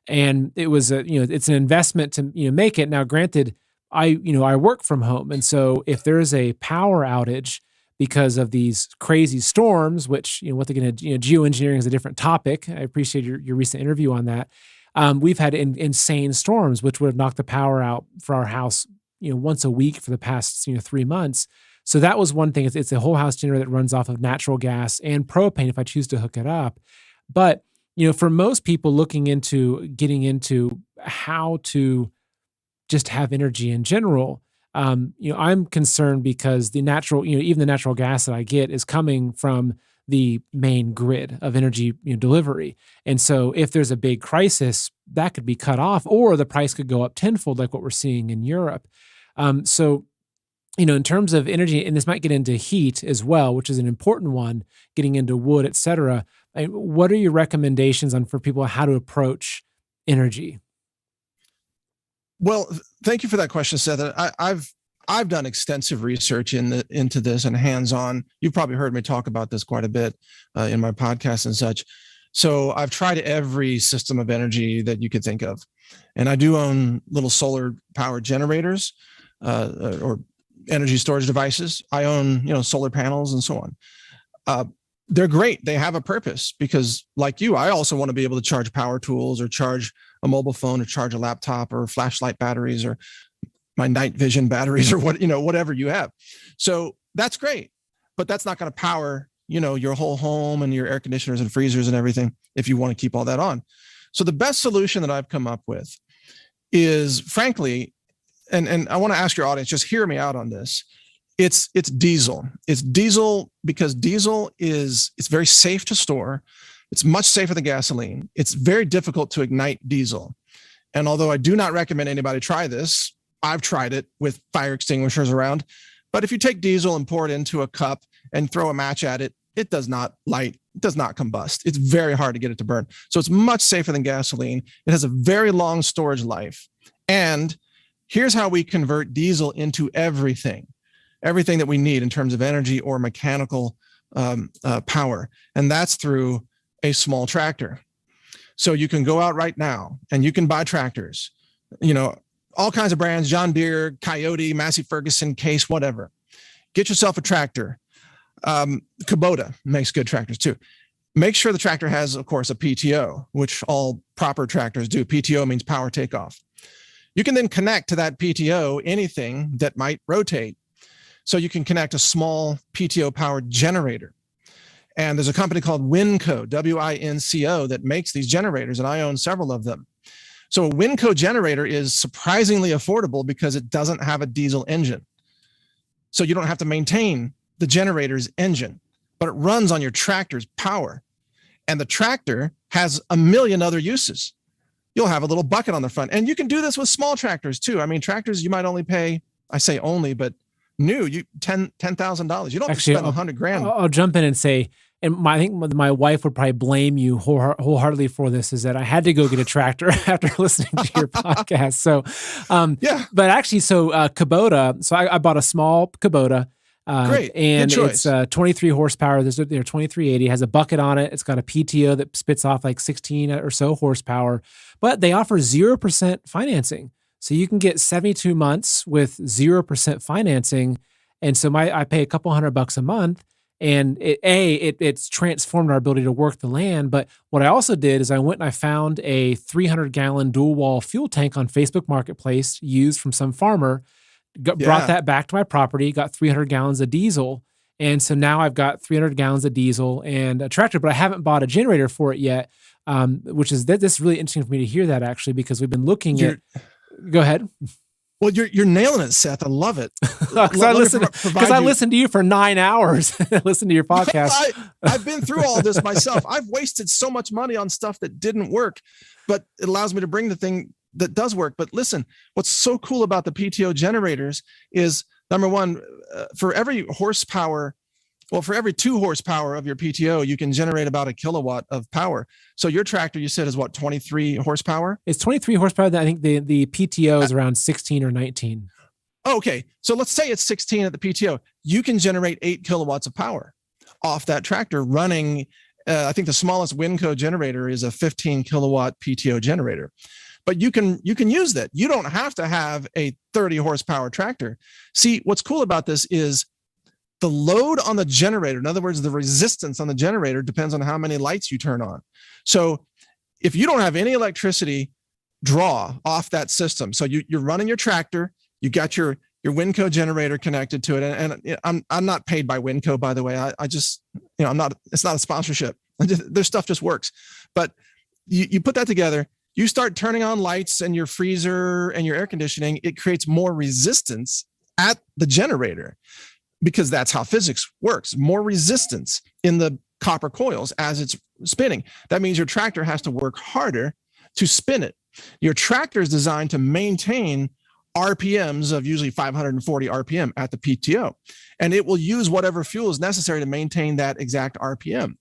And it was it's an investment to, make it. Now, granted, I work from home. And so if there's a power outage because of these crazy storms, which, what they're going to, geoengineering is a different topic. I appreciate your recent interview on that. We've had insane storms, which would have knocked the power out for our house, once a week for the past, 3 months. So that was one thing. It's a whole house generator that runs off of natural gas and propane if I choose to hook it up. But, for most people looking into getting into how to just have energy in general, I'm concerned because the natural, even the natural gas that I get is coming from the main grid of energy delivery. And so if there's a big crisis, that could be cut off, or the price could go up tenfold, like what we're seeing in Europe. So, in terms of energy, and this might get into heat as well, which is an important one, getting into wood, et cetera. What are your recommendations for people how to approach energy? Well, thank you for that question, Seth. I've done extensive research into this and hands-on. You've probably heard me talk about this quite a bit in my podcast and such. So I've tried every system of energy that you could think of, and I do own little solar power generators or energy storage devices. I own solar panels and so on. They're great. They have a purpose because, like you, I also want to be able to charge power tools or charge a mobile phone or charge a laptop or flashlight batteries or my night vision batteries or whatever you have. So that's great, but that's not going to power, your whole home and your air conditioners and freezers and everything if you want to keep all that on. So the best solution that I've come up with is, frankly, and I want to ask your audience, just hear me out on this. It's diesel. It's diesel because diesel it's very safe to store. It's much safer than gasoline. It's very difficult to ignite diesel. And although I do not recommend anybody try this, I've tried it with fire extinguishers around. But if you take diesel and pour it into a cup and throw a match at it, it does not light, it does not combust. It's very hard to get it to burn. So it's much safer than gasoline. It has a very long storage life. And here's how we convert diesel into everything that we need in terms of energy or mechanical power. And that's through a small tractor. So you can go out right now and you can buy tractors, all kinds of brands, John Deere, Coyote, Massey Ferguson, Case, whatever. Get yourself a tractor. Kubota makes good tractors too. Make sure the tractor has, of course, a PTO, which all proper tractors do. PTO means power takeoff. You can then connect to that PTO anything that might rotate. So you can connect a small PTO powered generator. And there's a company called Winco, W-I-N-C-O, that makes these generators, and I own several of them. So a Winco generator is surprisingly affordable because it doesn't have a diesel engine. So you don't have to maintain the generator's engine, but it runs on your tractor's power. And the tractor has a million other uses. You'll have a little bucket on the front. And you can do this with small tractors too. I mean, tractors, you might only pay, I say only, but new, $10,000. You don't have to spend $100,000. I'll jump in and say, and I think my wife would probably blame you wholeheartedly for this, is that I had to go get a tractor after listening to your podcast. So, yeah. But actually, Kubota, so I bought a small Kubota. Great. And good choice. It's 23 horsepower. There's 2380. It has a bucket on it. It's got a PTO that spits off like 16 or so horsepower, but they offer 0% financing. So you can get 72 months with 0% financing. And so I pay a couple $100 a month, and it's transformed our ability to work the land. But what I also did is I went and I found a 300-gallon dual wall fuel tank on Facebook Marketplace used from some farmer. Brought that back to my property, got 300 gallons of diesel. And so now I've got 300 gallons of diesel and a tractor, but I haven't bought a generator for it yet, which is this is really interesting for me to hear that, actually, because we've been looking at. Go ahead. Well, you're nailing it, Seth. I love it. Because I listened to you for 9 hours. I listened to your podcast. I've been through all this myself. I've wasted so much money on stuff that didn't work, but it allows me to bring the thing that does work. But listen, what's so cool about the PTO generators is, number one, for every horsepower Well, for every 2 horsepower of your PTO, you can generate about a kilowatt of power. So your tractor, you said, is what, 23 horsepower? It's 23 horsepower. I think the PTO is around 16 or 19. Okay. So let's say it's 16 at the PTO. You can generate 8 kilowatts of power off that tractor running. I think the smallest Winco generator is a 15 kilowatt PTO generator. But you can use that. You don't have to have a 30 horsepower tractor. See, what's cool about this is the load on the generator, in other words, the resistance on the generator, depends on how many lights you turn on. So if you don't have any electricity draw off that system, so you're running your tractor, you got your Winco generator connected to it, and I'm not paid by Winco, by the way. I just, I'm not. It's not a sponsorship. Their stuff just works. But you put that together, you start turning on lights and your freezer and your air conditioning. It creates more resistance at the generator, because that's how physics works. More resistance in the copper coils as it's spinning. That means your tractor has to work harder to spin it. Your tractor is designed to maintain RPMs of usually 540 RPM at the PTO, and it will use whatever fuel is necessary to maintain that exact RPM.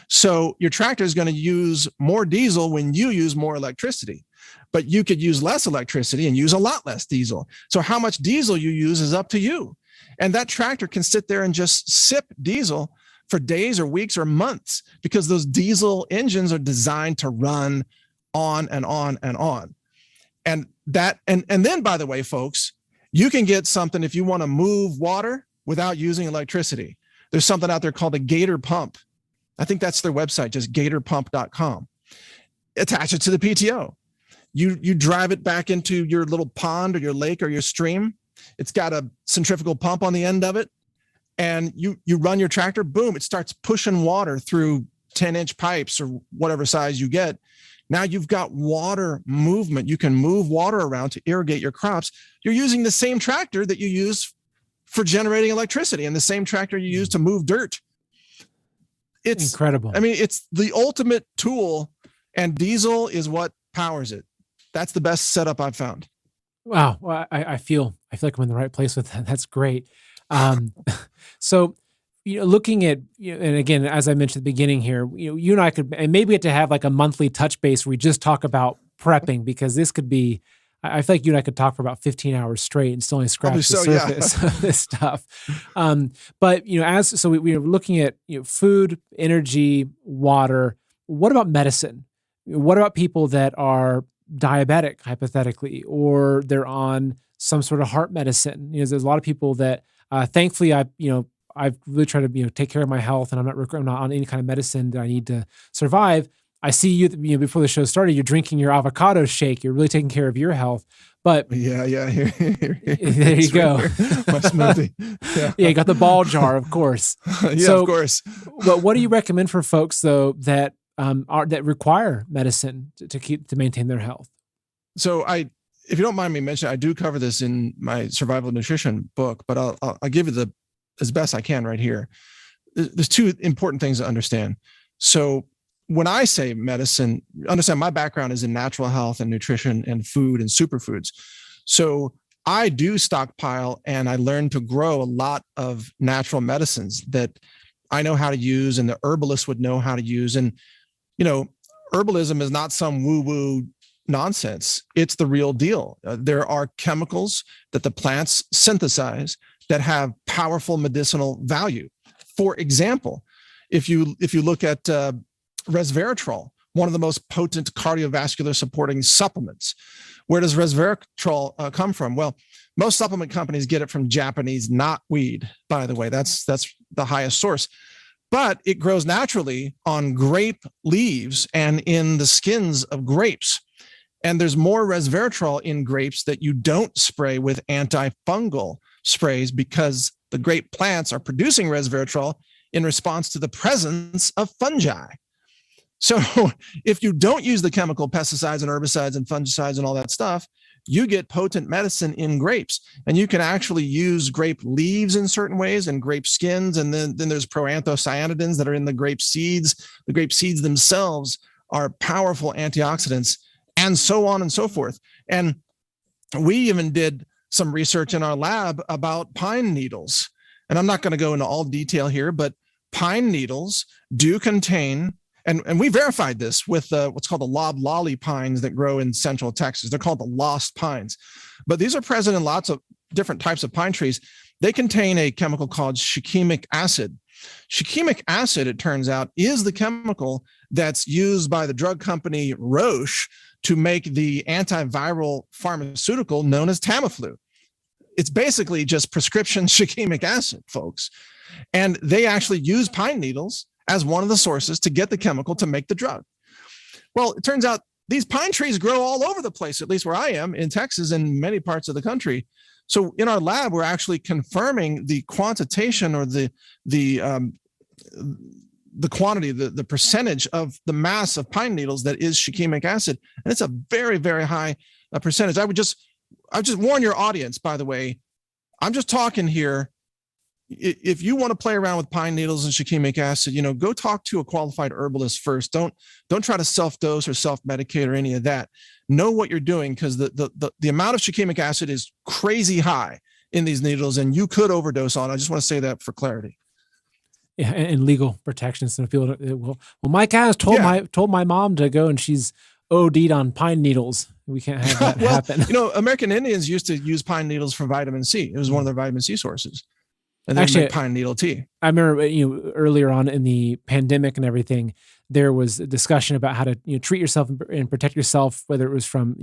So your tractor is going to use more diesel when you use more electricity, but you could use less electricity and use a lot less diesel. So how much diesel you use is up to you. And that tractor can sit there and just sip diesel for days or weeks or months, because those diesel engines are designed to run on and on and on. And then, by the way, folks, you can get something if you want to move water without using electricity. There's something out there called a Gator pump. I think that's their website, just gatorpump.com. Attach it to the PTO. You drive it back into your little pond or your lake or your stream. It's got a centrifugal pump on the end of it, and you run your tractor, boom, it starts pushing water through 10-inch pipes or whatever size you get. Now you've got water movement. You can move water around to irrigate your crops. You're using the same tractor that you use for generating electricity and the same tractor you use to move dirt. It's incredible. I mean, it's the ultimate tool, and diesel is what powers it. That's the best setup I've found. Wow. Well, I feel like I'm in the right place with that. That's great. So, looking at, and again, as I mentioned at the beginning here, you and I could, and maybe get to have like a monthly touch base where we just talk about prepping, because this could be, I feel like you and I could talk for about 15 hours straight and still only scratch the surface of this stuff. But, we are looking at, food, energy, water. What about medicine? What about people that are diabetic, hypothetically, or they're on some sort of heart medicine? There's a lot of people that, thankfully, I've really tried to, take care of my health, and I'm not on any kind of medicine that I need to survive. I see you, before the show started, you're drinking your avocado shake. You're really taking care of your health. But yeah, here. There you go. My smoothie. Yeah, you got the ball jar, of course. Of course. But what do you recommend for folks though that that require medicine to maintain their health? So if you don't mind me mentioning, I do cover this in my survival nutrition book, but I'll give you as best I can right here. There's 2 important things to understand. So when I say medicine, understand my background is in natural health and nutrition and food and superfoods. So I do stockpile, and I learned to grow a lot of natural medicines that I know how to use, and the herbalists would know how to use. And, herbalism is not some woo-woo nonsense. It's the real deal. There are chemicals that the plants synthesize that have powerful medicinal value. For example, if you look at Resveratrol, one of the most potent cardiovascular supporting supplements. Where does Resveratrol come from? Well, most supplement companies get it from Japanese knotweed, by the way. That's the highest source. But it grows naturally on grape leaves and in the skins of grapes. And there's more resveratrol in grapes that you don't spray with antifungal sprays, because the grape plants are producing resveratrol in response to the presence of fungi. So if you don't use the chemical pesticides and herbicides and fungicides and all that stuff, you get potent medicine in grapes. And you can actually use grape leaves in certain ways and grape skins. And then there's proanthocyanidins that are in the grape seeds. The grape seeds themselves are powerful antioxidants, and so on and so forth. And we even did some research in our lab about pine needles. and I'm not going to go into all detail here, but pine needles do contain, and we verified this with what's called the loblolly pines that grow in central Texas. They're called the lost pines, but these are present in lots of different types of pine trees. They contain a chemical called shikimic acid. Shikimic acid, it turns out, is the chemical that's used by the drug company Roche to make the antiviral pharmaceutical known as Tamiflu. It's basically just prescription shikimic acid, folks. And they actually use pine needles as one of the sources to get the chemical to make the drug. Well, it turns out these pine trees grow all over the place, at least where I am in Texas and many parts of the country. So in our lab, we're actually confirming the quantitation or the quantity, the percentage of the mass of pine needles that is shikimic acid. And it's a very, very high percentage. I would just warn your audience, by the way, I'm just talking here. If you want to play around with pine needles and shikimic acid, go talk to a qualified herbalist first. Don't try to self-dose or self-medicate or any of that. Know what you're doing, because the amount of shikimic acid is crazy high in these needles, and you could overdose on it. I just want to say that for clarity. Yeah, and legal protections. So people, well, Mike has told my mom to go, and she's OD'd on pine needles. We can't have that happen. American Indians used to use pine needles for vitamin C. It was one of their vitamin C sources. And then actually, make pine needle tea. I remember, earlier on in the pandemic and everything, there was a discussion about how to, treat yourself and protect yourself, whether it was from,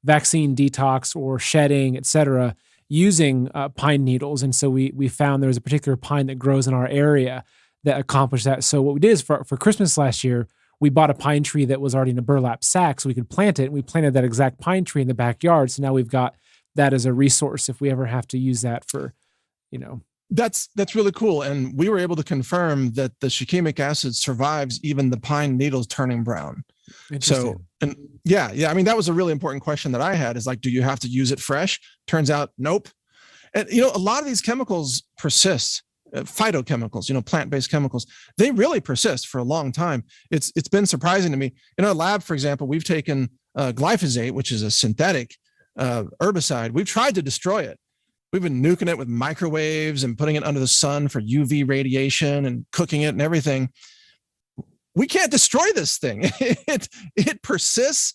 vaccine detox or shedding, et cetera, using pine needles. And so we found there was a particular pine that grows in our area that accomplished that. So what we did is for Christmas last year, we bought a pine tree that was already in a burlap sack so we could plant it. And we planted that exact pine tree in the backyard. So now we've got that as a resource if we ever have to use that for, That's really cool. And we were able to confirm that the shikimic acid survives even the pine needles turning brown. So, and yeah. I mean, that was a really important question that I had, is like, do you have to use it fresh? Turns out, nope. And, a lot of these chemicals persist. Phytochemicals, plant-based chemicals, they really persist for a long time. It's been surprising to me. In our lab, for example, we've taken glyphosate, which is a synthetic herbicide. We've tried to destroy it. We've been nuking it with microwaves and putting it under the sun for UV radiation and cooking it and everything. We can't destroy this thing. It persists,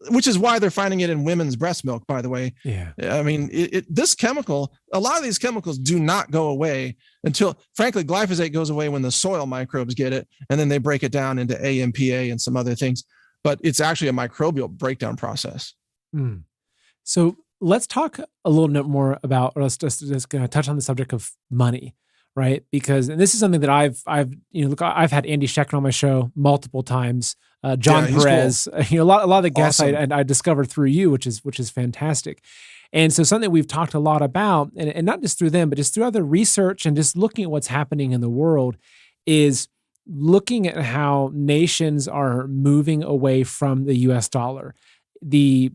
which is why they're finding it in women's breast milk, by the way. Yeah. I mean, this chemical, a lot of these chemicals do not go away until, frankly, glyphosate goes away when the soil microbes get it, and then they break it down into AMPA and some other things. But it's actually a microbial breakdown process. Mm. So let's talk a little bit more about, or let's just going to touch on the subject of money, right? Because, and this is something that I've had Andy Schechter on my show multiple times. John Perez, cool. A lot of the guests awesome. I discovered through you, which is fantastic. And so something we've talked a lot about, and not just through them, but just through other research and just looking at what's happening in the world, is looking at how nations are moving away from the US dollar. They've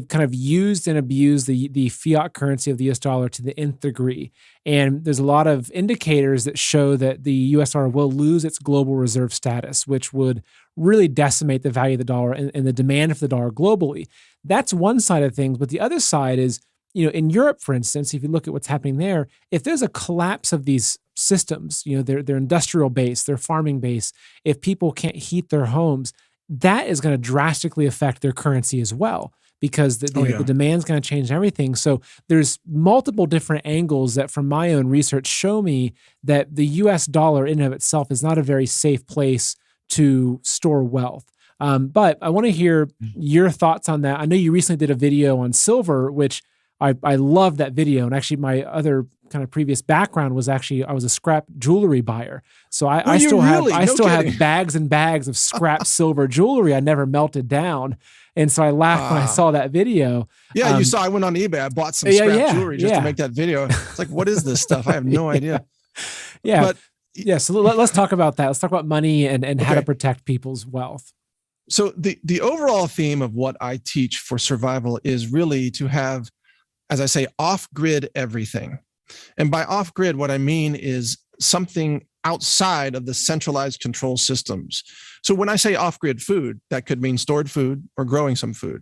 kind of used and abused the fiat currency of the US dollar to the nth degree. And there's a lot of indicators that show that the US dollar will lose its global reserve status, which would really decimate the value of the dollar and the demand for the dollar globally. That's one side of things. But the other side is, in Europe, for instance, if you look at what's happening there, if there's a collapse of these systems, their industrial base, their farming base, if people can't heat their homes, that is going to drastically affect their currency as well, because the demand's going to change everything. So there's multiple different angles that from my own research show me that the US dollar in and of itself is not a very safe place to store wealth. But I want to hear your thoughts on that. I know you recently did a video on silver, which I love that video. And actually my other kind of previous background was actually, I was a scrap jewelry buyer. So I still have bags and bags of scrap silver jewelry I never melted down. And so I laughed when I saw that video. Yeah, you saw I went on eBay. I bought some scrap jewelry just to make that video. It's like, what is this stuff? I have no idea. Yeah. But so let's talk about that. Let's talk about money and how to protect people's wealth. So the overall theme of what I teach for survival is really to have, as I say, off-grid everything. And by off-grid, what I mean is something outside of the centralized control systems. So when I say off-grid food, that could mean stored food or growing some food.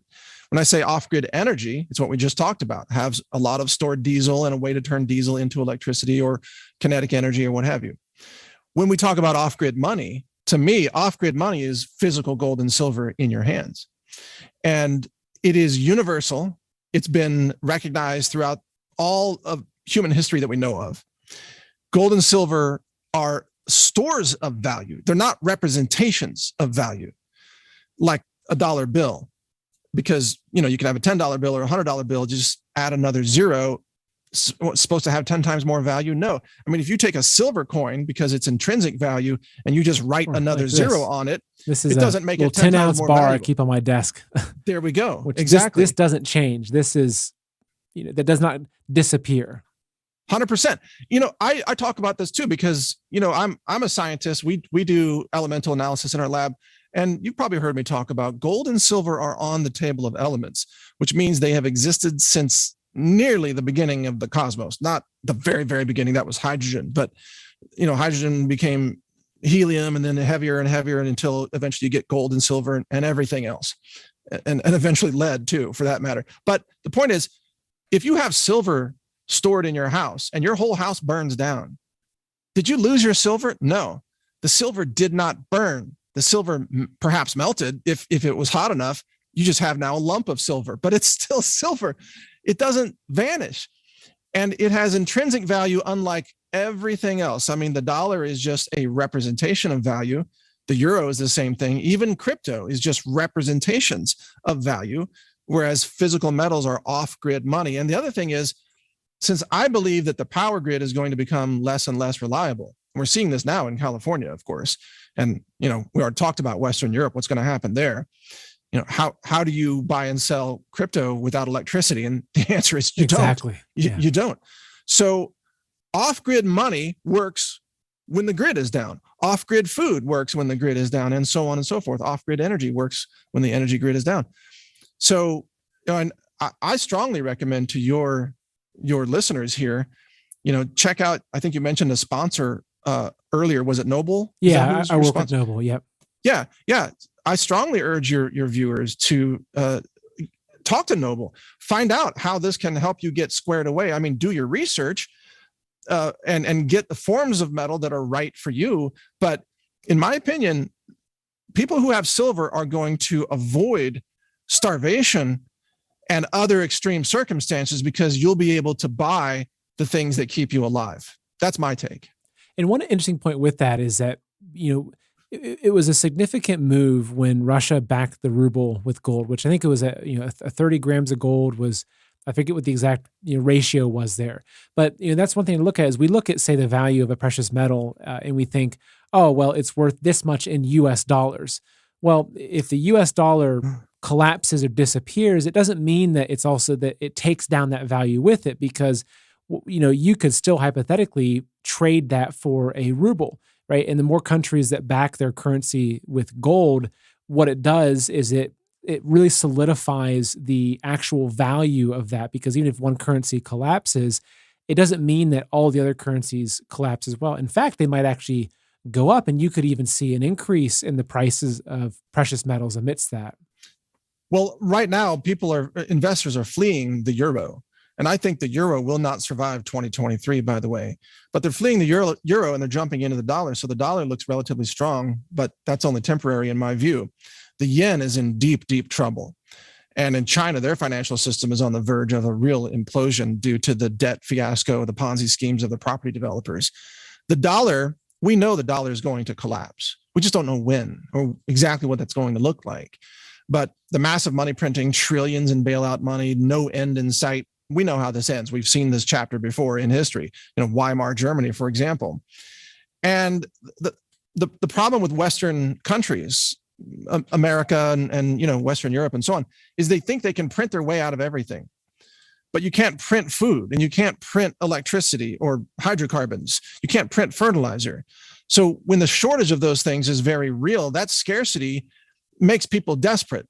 When I say off-grid energy, it's what we just talked about, has a lot of stored diesel and a way to turn diesel into electricity or kinetic energy or what have you. When we talk about off-grid money, to me, off-grid money is physical gold and silver in your hands. And it is universal. It's been recognized throughout all of human history that we know of. Gold and silver are stores of value. They're not representations of value, like a dollar bill, because you can have a $10 bill or a $100 bill, just add another zero. It's supposed to have 10 times more value? No. I mean, if you take a silver coin because it's intrinsic value and you just write another zero on it, it doesn't make it 10 ounce more bar valuable. I keep on my desk. There we go. Which exactly. This doesn't change. This is, that does not disappear. 100%. I talk about this too because I'm a scientist. We do elemental analysis in our lab, and you've probably heard me talk about gold and silver are on the table of elements, which means they have existed since nearly the beginning of the cosmos. Not the very, very beginning. That was hydrogen, but hydrogen became helium and then heavier and heavier until eventually you get gold and silver and everything else, and eventually lead too, for that matter. But the point is, if you have silver stored in your house and your whole house burns down, did you lose your silver? No, the silver did not burn. The silver perhaps melted if it was hot enough. You just have now a lump of silver, but it's still silver. It doesn't vanish. And it has intrinsic value unlike everything else. I mean, the dollar is just a representation of value. The euro is the same thing. Even crypto is just representations of value, whereas physical metals are off-grid money. And the other thing is, since I believe that the power grid is going to become less and less reliable, we're seeing this now in California, of course. And, we already talked about Western Europe, what's going to happen there. How do you buy and sell crypto without electricity? And the answer is you don't. You don't. So off-grid money works when the grid is down. Off-grid food works when the grid is down, and so on and so forth. Off-grid energy works when the energy grid is down. So, and I strongly recommend to your listeners here, check out, I think you mentioned a sponsor earlier. Was it Noble? Yeah, I work with Noble. Yep. Yeah. I strongly urge your viewers to talk to Noble, find out how this can help you get squared away. I mean, do your research and get the forms of metal that are right for you. But in my opinion, people who have silver are going to avoid starvation and other extreme circumstances because you'll be able to buy the things that keep you alive. That's my take. And one interesting point with that is that, it was a significant move when Russia backed the ruble with gold, which I think it was a 30 grams of gold was, I forget what the exact ratio was there. But that's one thing to look at is we look at, say, the value of a precious metal and we think, oh, well, it's worth this much in US dollars. Well, if the US dollar collapses or disappears, it doesn't mean that it's also that it takes down that value with it, because you could still hypothetically trade that for a ruble, right? And the more countries that back their currency with gold, what it does is it really solidifies the actual value of that, because even if one currency collapses, it doesn't mean that all the other currencies collapse as well. In fact, they might actually go up, and you could even see an increase in the prices of precious metals amidst that. Well, right now, investors are fleeing the euro. And I think the euro will not survive 2023, by the way. But they're fleeing the euro and they're jumping into the dollar. So the dollar looks relatively strong, but that's only temporary in my view. The yen is in deep, deep trouble. And in China, their financial system is on the verge of a real implosion due to the debt fiasco, the Ponzi schemes of the property developers. The dollar, we know the dollar is going to collapse. We just don't know when or exactly what that's going to look like. But the massive money printing, trillions in bailout money, no end in sight. We know how this ends. We've seen this chapter before in history, Weimar Germany, for example. And the problem with Western countries, America and Western Europe and so on, is they think they can print their way out of everything. But you can't print food, and you can't print electricity or hydrocarbons. You can't print fertilizer. So when the shortage of those things is very real, that scarcity makes people desperate.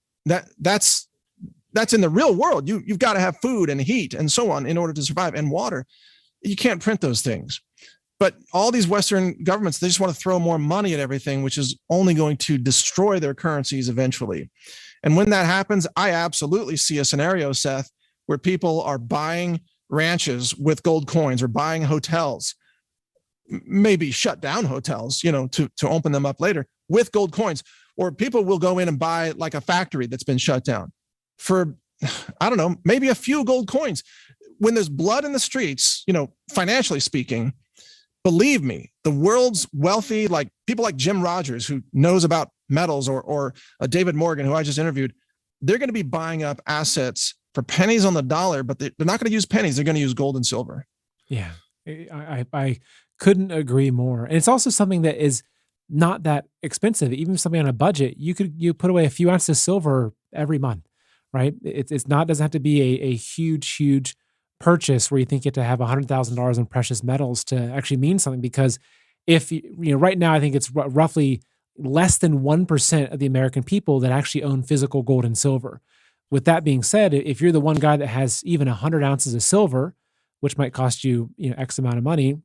That's in the real world. You've got to have food and heat and so on in order to survive, and water. You can't print those things. But all these Western governments, they just want to throw more money at everything, which is only going to destroy their currencies eventually. And when that happens, I absolutely see a scenario, Seth, where people are buying ranches with gold coins or buying hotels, maybe shut down hotels, to open them up later with gold coins. Or people will go in and buy like a factory that's been shut down for, I don't know, maybe a few gold coins. When there's blood in the streets, financially speaking, believe me, the world's wealthy, like people like Jim Rogers, who knows about metals, or David Morgan, who I just interviewed, they're going to be buying up assets for pennies on the dollar, but they're not going to use pennies. They're going to use gold and silver. Yeah, I couldn't agree more. And it's also something that is not that expensive. Even something on a budget, you put away a few ounces of silver every month, right? It's not, doesn't have to be a huge purchase where you think you have to have $100,000 in precious metals to actually mean something. Because if right now, I think it's roughly less than 1% of the American people that actually own physical gold and silver. With that being said, if you're the one guy that has even 100 ounces of silver, which might cost you, X amount of money,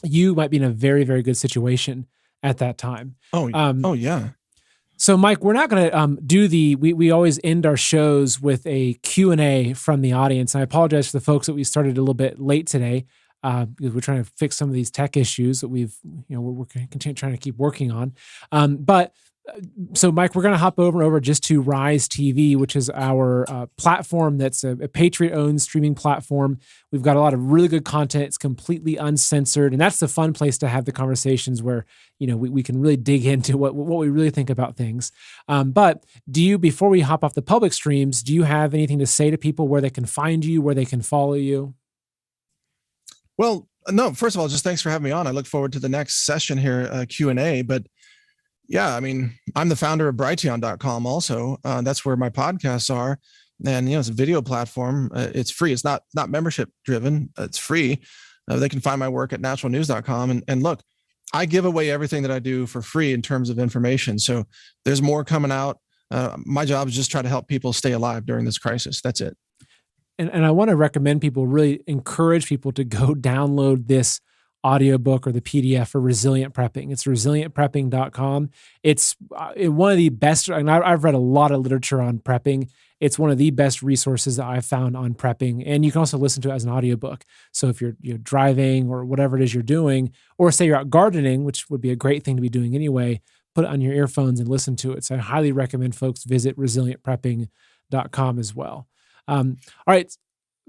you might be in a very, very good situation at that time. Oh yeah. So, Mike, we're not going to do we always end our shows with a Q&A from the audience. And I apologize for the folks that we started a little bit late today because we're trying to fix some of these tech issues that we're continue trying to keep working on. So, Mike, we're going to hop over just to Rise TV, which is our platform that's a Patriot-owned streaming platform. We've got a lot of really good content. It's completely uncensored, and that's the fun place to have the conversations where we can really dig into what we really think about things. But before we hop off the public streams, do you have anything to say to people where they can find you, where they can follow you? Well, no. First of all, just thanks for having me on. I look forward to the next session here, Q&A. But yeah, I mean, I'm the founder of Brighteon.com also. That's where my podcasts are. And, it's a video platform. It's free. It's not membership driven. It's free. They can find my work at naturalnews.com. And look, I give away everything that I do for free in terms of information. So there's more coming out. My job is just try to help people stay alive during this crisis. That's it. And I want to recommend people, really encourage people to go download this audiobook or the PDF for resilient prepping. It's resilientprepping.com. It's one of the best, and I've read a lot of literature on prepping. It's one of the best resources that I've found on prepping. And you can also listen to it as an audiobook. So if you're driving or whatever it is you're doing, or say you're out gardening, which would be a great thing to be doing anyway, put it on your earphones and listen to it. So I highly recommend folks visit resilientprepping.com as well. All right.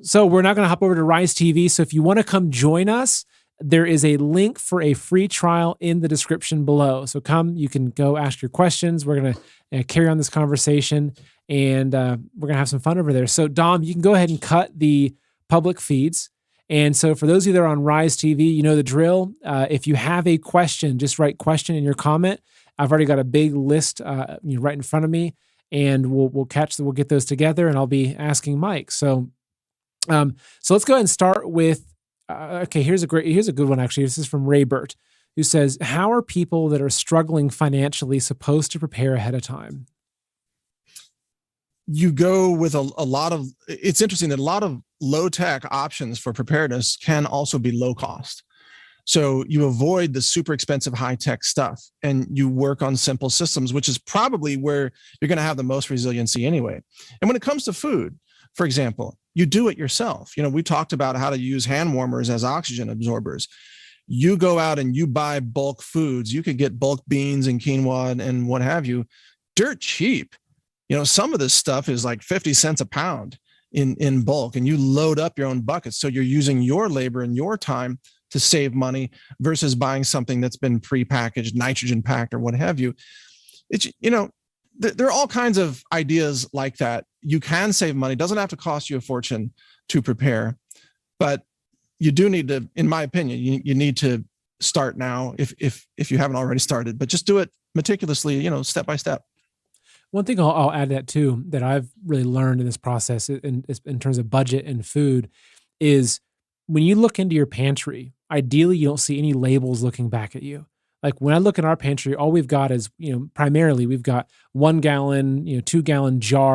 So we're not going to hop over to Rise TV. So if you want to come join us, there is a link for a free trial in the description below. So you can go ask your questions. We're going to carry on this conversation, and we're going to have some fun over there. So Dom, you can go ahead and cut the public feeds. And so for those of you that are on Rise TV, you know the drill. If you have a question, just write question in your comment. I've already got a big list right in front of me, and we'll get those together, and I'll be asking Mike. So let's go ahead and start with, okay, here's a good one, actually. This is from Raybert, who says, how are people that are struggling financially supposed to prepare ahead of time? You go with a lot of, it's interesting that a lot of low-tech options for preparedness can also be low cost. So you avoid the super expensive high-tech stuff and you work on simple systems, which is probably where you're going to have the most resiliency anyway. And when it comes to food, for example, you do it yourself. We talked about how to use hand warmers as oxygen absorbers. You go out and you buy bulk foods. You could get bulk beans and quinoa and what have you, dirt cheap. Some of this stuff is like 50 cents a pound in bulk, and you load up your own buckets. So you're using your labor and your time to save money versus buying something that's been prepackaged, nitrogen packed or what have you. It's, there are all kinds of ideas like that. You can save money. It doesn't have to cost you a fortune to prepare, but you do need to, in my opinion, you need to start now if you haven't already started, but just do it meticulously, step by step. One thing I'll add that too, that I've really learned in this process in terms of budget and food, is when you look into your pantry, ideally you don't see any labels looking back at you. Like when I look at our pantry, all we've got is, primarily we've got 1 gallon, 2 gallon jars